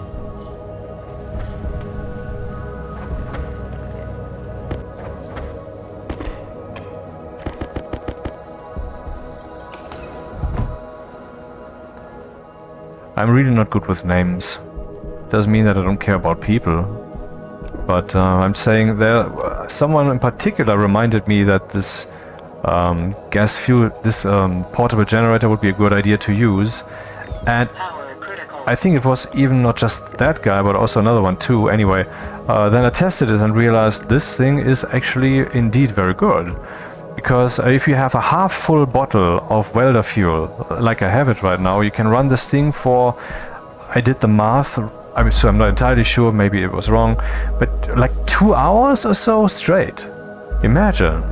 I'm really not good with names. Doesn't mean that I don't care about people. But I'm saying there, someone in particular reminded me that this gas fuel, this portable generator would be a good idea to use. And I think it was even not just that guy, but also another one too. Anyway, then I tested it and realized this thing is actually indeed very good. Because if you have a half-full bottle of welder fuel, like I have it right now, you can run this thing for, I did the math, so I'm not entirely sure, maybe it was wrong, but like 2 hours or so straight. Imagine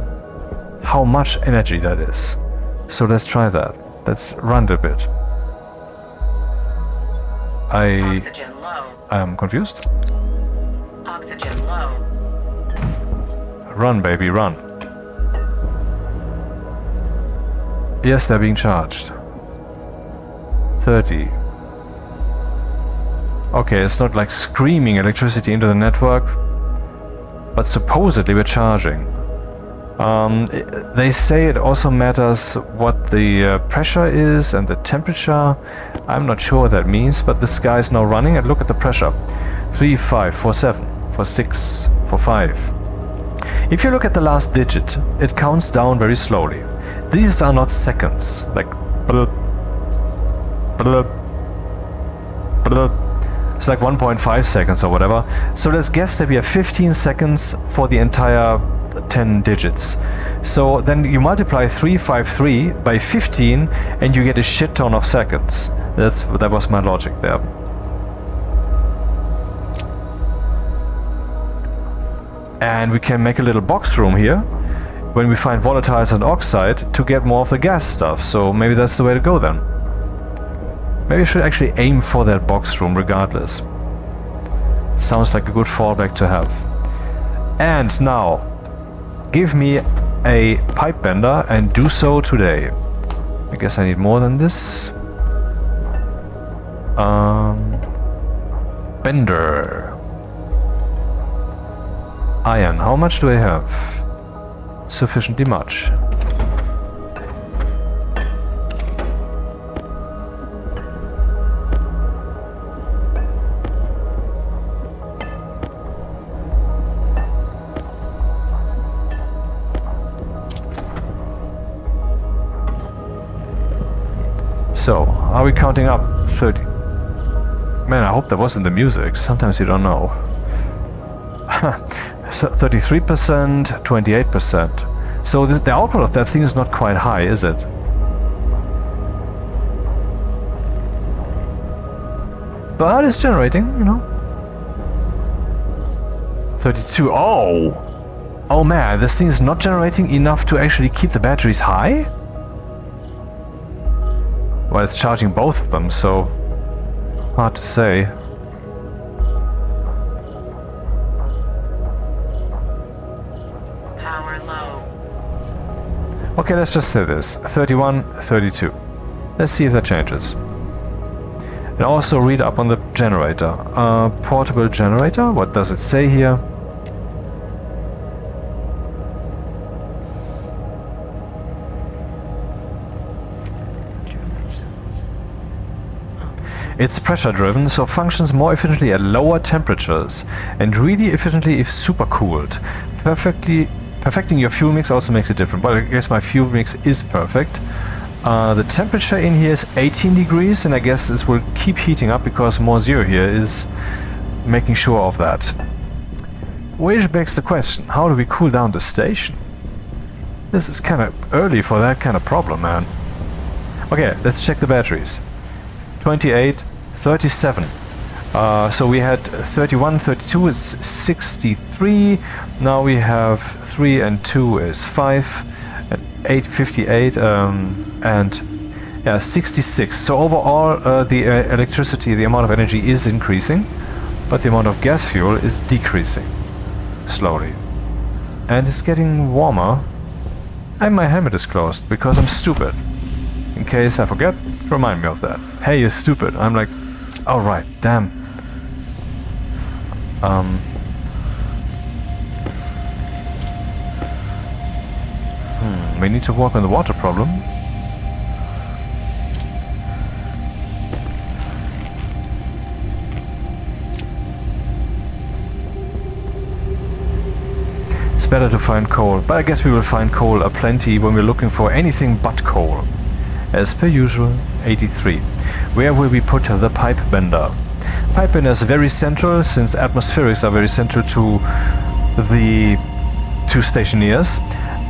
how much energy that is. So let's try that. Let's run it a bit. Oxygen low. I'm confused. Oxygen low. Run, baby, run. Yes, they're being charged. 30. Okay, it's not like screaming electricity into the network, but supposedly we're charging. They say it also matters what the pressure is and the temperature. I'm not sure what that means, but this guy is now running and look at the pressure. 3, 5, 4, 7, 4, 6, 4, 5. If you look at the last digit, it counts down very slowly. These are not seconds, like blub, blub, blub. It's like 1.5 seconds or whatever. So let's guess that we have 15 seconds for the entire 10 digits. So then you multiply 353 by 15 and you get a shit ton of seconds. That was my logic there. And we can make a little box room here when we find volatiles and oxide to get more of the gas stuff. So maybe that's the way to go then. Maybe I should actually aim for that box room regardless. Sounds like a good fallback to have. And now, give me a pipe bender and do so today. I guess I need more than this. Bender. Iron. How much do I have? Sufficiently much. So, are we counting up? 30. Man, I hope that wasn't the music. Sometimes you don't know. So 33%, 28%. So the output of that thing is not quite high, is it? But it's generating, you know. 32. Oh! Oh man, this thing is not generating enough to actually keep the batteries high? Well, it's charging both of them, so hard to say. Power low. Okay, let's just say this. 31, 32. Let's see if that changes. And also read up on the generator. Portable generator, what does it say here? It's pressure driven, so functions more efficiently at lower temperatures and really efficiently if super cooled. Perfecting your fuel mix also makes it different. Well, I guess my fuel mix is perfect. The temperature in here is 18 degrees, and I guess this will keep heating up because more zero here is making sure of that. Which begs the question, how do we cool down the station? This is kind of early for that kind of problem, man. Okay, let's check the batteries. 28, 37. So we had 31, 32 is 63. Now we have 3 and 2 is 5. And 8, 58. And yeah, 66. So overall, the electricity, the amount of energy is increasing, but the amount of gas fuel is decreasing slowly. And it's getting warmer. And my helmet is closed because I'm stupid. In case I forget, remind me of that. Hey, you're stupid. I'm like, oh right, damn. We need to work on the water problem. It's better to find coal, but I guess we will find coal aplenty when we're looking for anything but coal. As per usual, 83. Where will we put the pipe bender? Pipe bender is very central, since atmospherics are very central to the two Stationeers,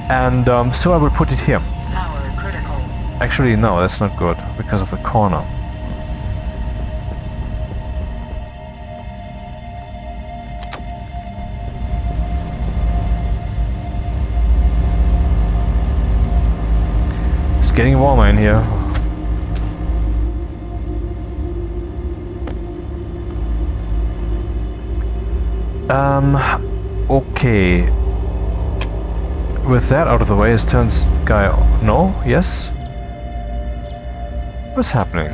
and so I will put it here. Power critical. Actually, no, that's not good, because of the corner. It's getting warmer in here. Okay. With that out of the way, is turns guy... No? Yes? What's happening?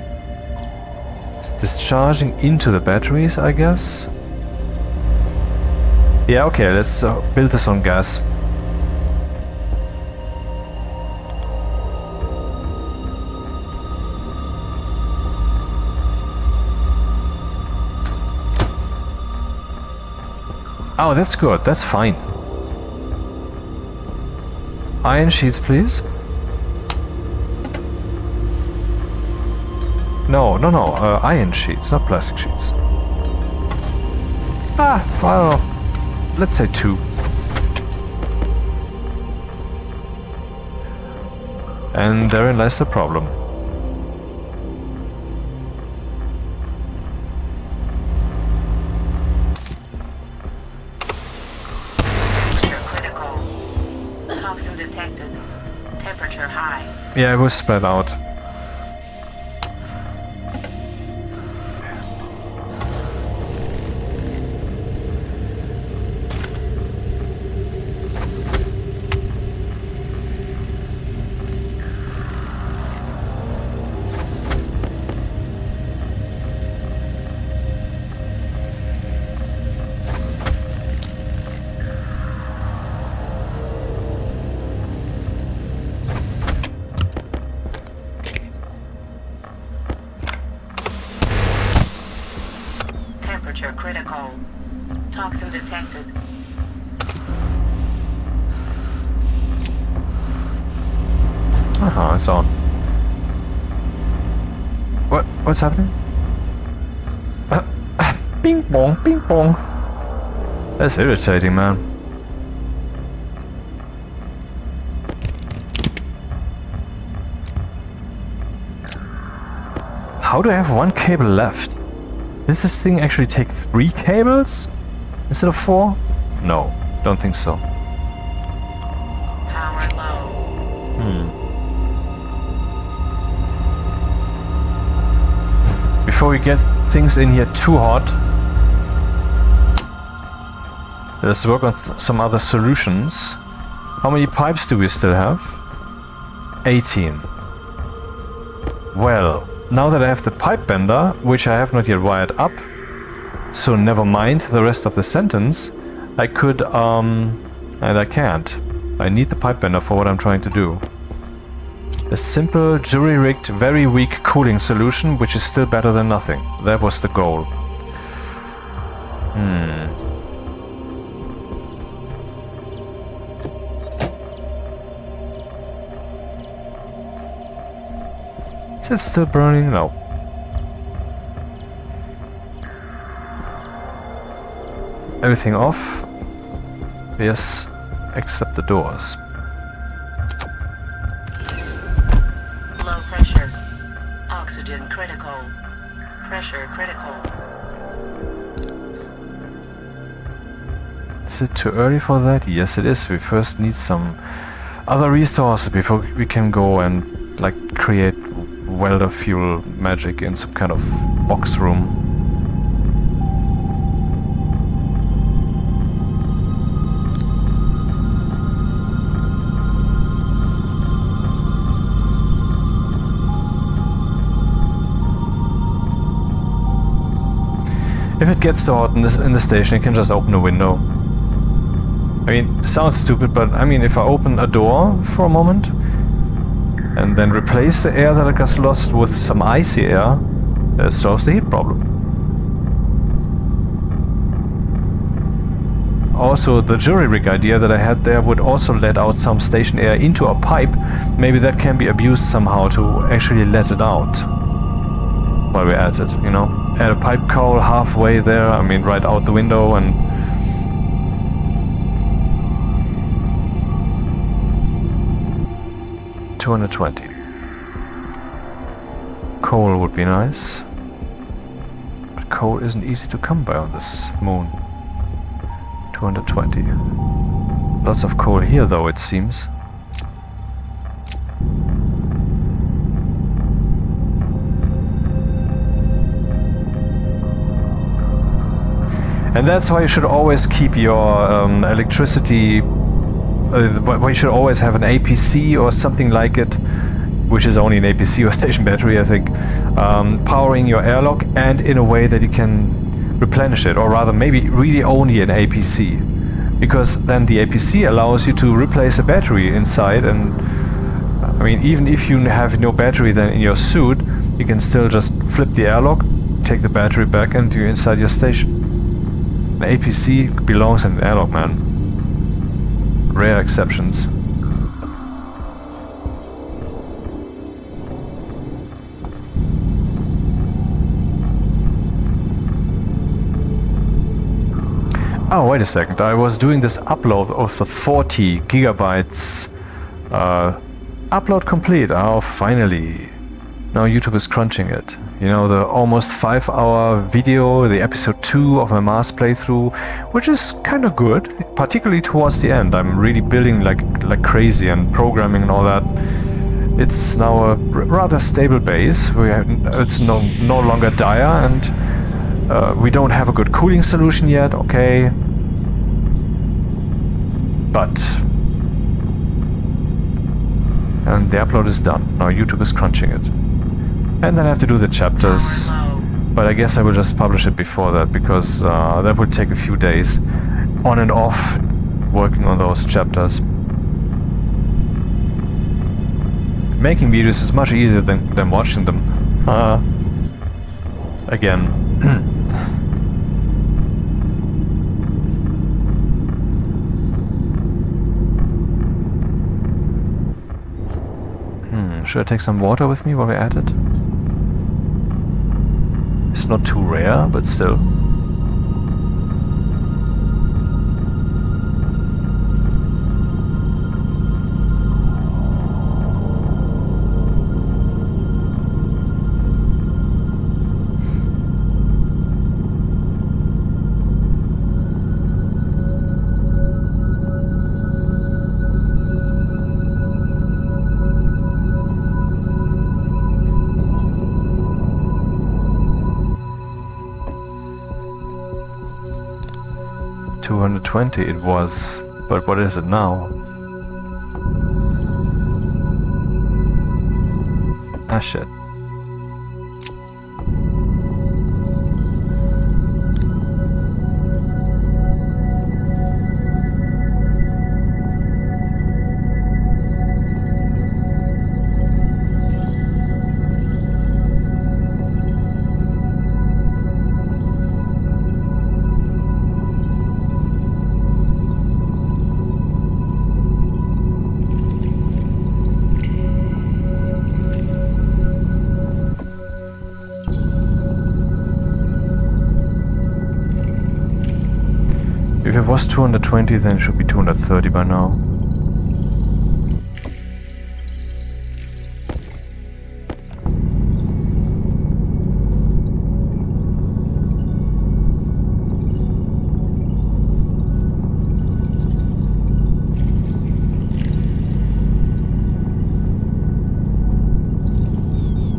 It's discharging into the batteries, I guess? Yeah, okay, let's build this on gas. Oh, that's good. That's fine. Iron sheets, please. No, iron sheets, not plastic sheets. I don't know. Let's say 2. And therein lies the problem. Yeah, it was spread out. critical. Toxin detected. It's on. What's happening? Ping pong, ping pong. That's irritating, man. How do I have one cable left? Did this thing actually take 3 cables instead of 4? No, don't think so. Power low. Before we get things in here too hot, let's work on some other solutions. How many pipes do we still have? 18. Well, now that I have the pipe bender, which I have not yet wired up, so never mind the rest of the sentence, I could, and I can't. I need the pipe bender for what I'm trying to do. A simple, jury-rigged, very weak cooling solution, which is still better than nothing. That was the goal. Is it still burning? No. Everything off? Yes, except the doors. Low pressure. Oxygen critical. Pressure critical. Is it too early for that? Yes, it is. We first need some other resources before we can go and like create welder fuel magic in some kind of box room. If it gets too hot in the station, you can just open a window. I mean, sounds stupid, but I mean, if I open a door for a moment and then replace the air that I just lost with some icy air, that solves the heat problem. Also, the jury rig idea that I had there would also let out some station air into a pipe. Maybe that can be abused somehow to actually let it out while we're at it, you know? Add a pipe cowl halfway there, I mean, right out the window, and $220. Coal would be nice, but coal isn't easy to come by on this moon. 220. Lots of coal here, though, it seems. And that's why you should always keep your electricity, why you should always have an APC or something like it, which is only an APC or station battery, I think, powering your airlock, and in a way that you can replenish it, or rather maybe really only an APC, because then the APC allows you to replace the battery inside, and I mean, even if you have no battery then in your suit, you can still just flip the airlock, take the battery back, and you're inside your station. The APC belongs in the airlock, man. Rare exceptions. Oh, wait a second. I was doing this upload of the 40 gigabytes. Upload complete. Oh, finally. Now YouTube is crunching it. You know, the almost 5-hour video, the episode 2 of my Mars playthrough, which is kind of good, particularly towards the end. I'm really building like crazy and programming and all that. It's now a rather stable base. It's no longer dire, and we don't have a good cooling solution yet, okay. But... and the upload is done. Now YouTube is crunching it. And then I have to do the chapters, but I guess I will just publish it before that, because that would take a few days on and off working on those chapters. Making videos is much easier than watching them. Again. Should I take some water with me while we're at it? It's not too rare, but still. $220 it was, but what is it now? Ah shit. If it was 220, then it should be 230 by now.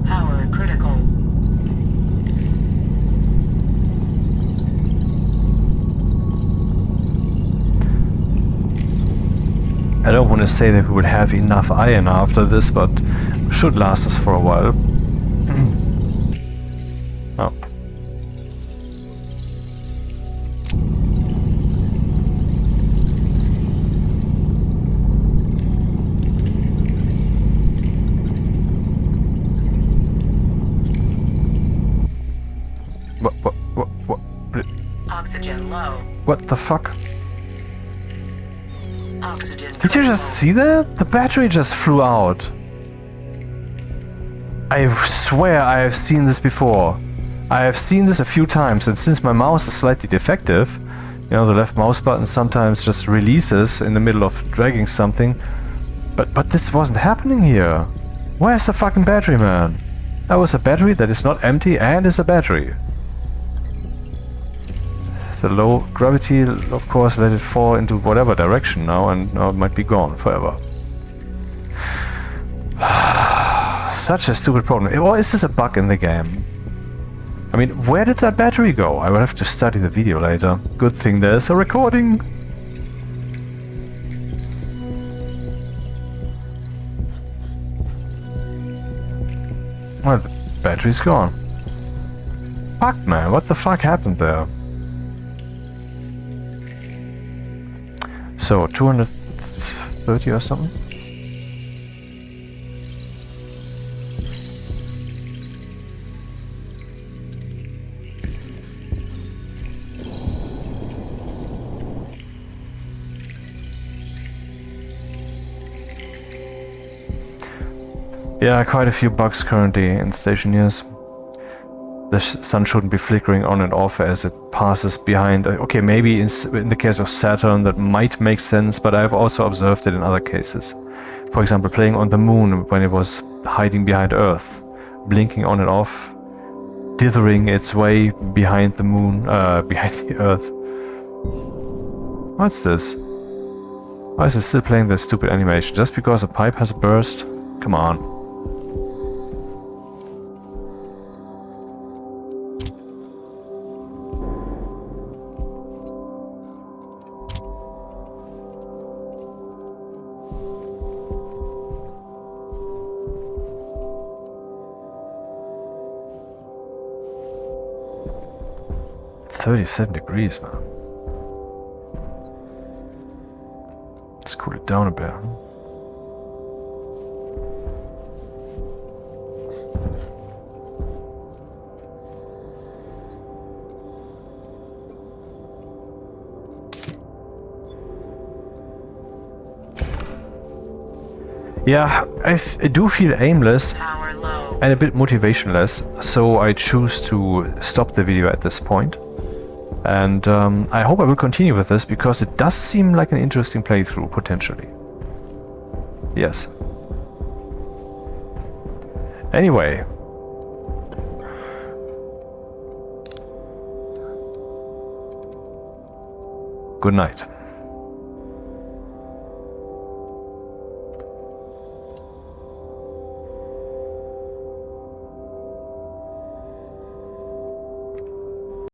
Power critical. I don't want to say that we would have enough iron after this, but should last us for a while. Oh. What? Oxygen low. What the fuck? Oxygen Did you just see that? The battery just flew out. I swear I have seen this before. I have seen this a few times, and since my mouse is slightly defective, you know, the left mouse button sometimes just releases in the middle of dragging something. But this wasn't happening here. Where's the fucking battery, man? That was a battery that is not empty and is a battery. The low gravity, of course, let it fall into whatever direction now, and now it might be gone forever. Such a stupid problem. Or is this a bug in the game? I mean, where did that battery go? I will have to study the video later. Good thing there's a recording. Well, the battery's gone. Fuck, man, what the fuck happened there? So, 230 or something? Yeah, quite a few bugs currently in Stationeers. The sun shouldn't be flickering on and off as it passes behind. Okay, maybe in the case of Saturn that might make sense, but I've also observed it in other cases. For example, playing on the moon when it was hiding behind Earth, blinking on and off, dithering its way behind the moon, behind the Earth. What's this? Why is it still playing this stupid animation? Just because a pipe has burst? Come on. It's 37 degrees, man. Let's cool it down a bit. Yeah, I do feel aimless Power low. and a bit motivationless, so I choose to stop the video at this point. And I hope I will continue with this because it does seem like an interesting playthrough, potentially. Yes. Anyway. Good night.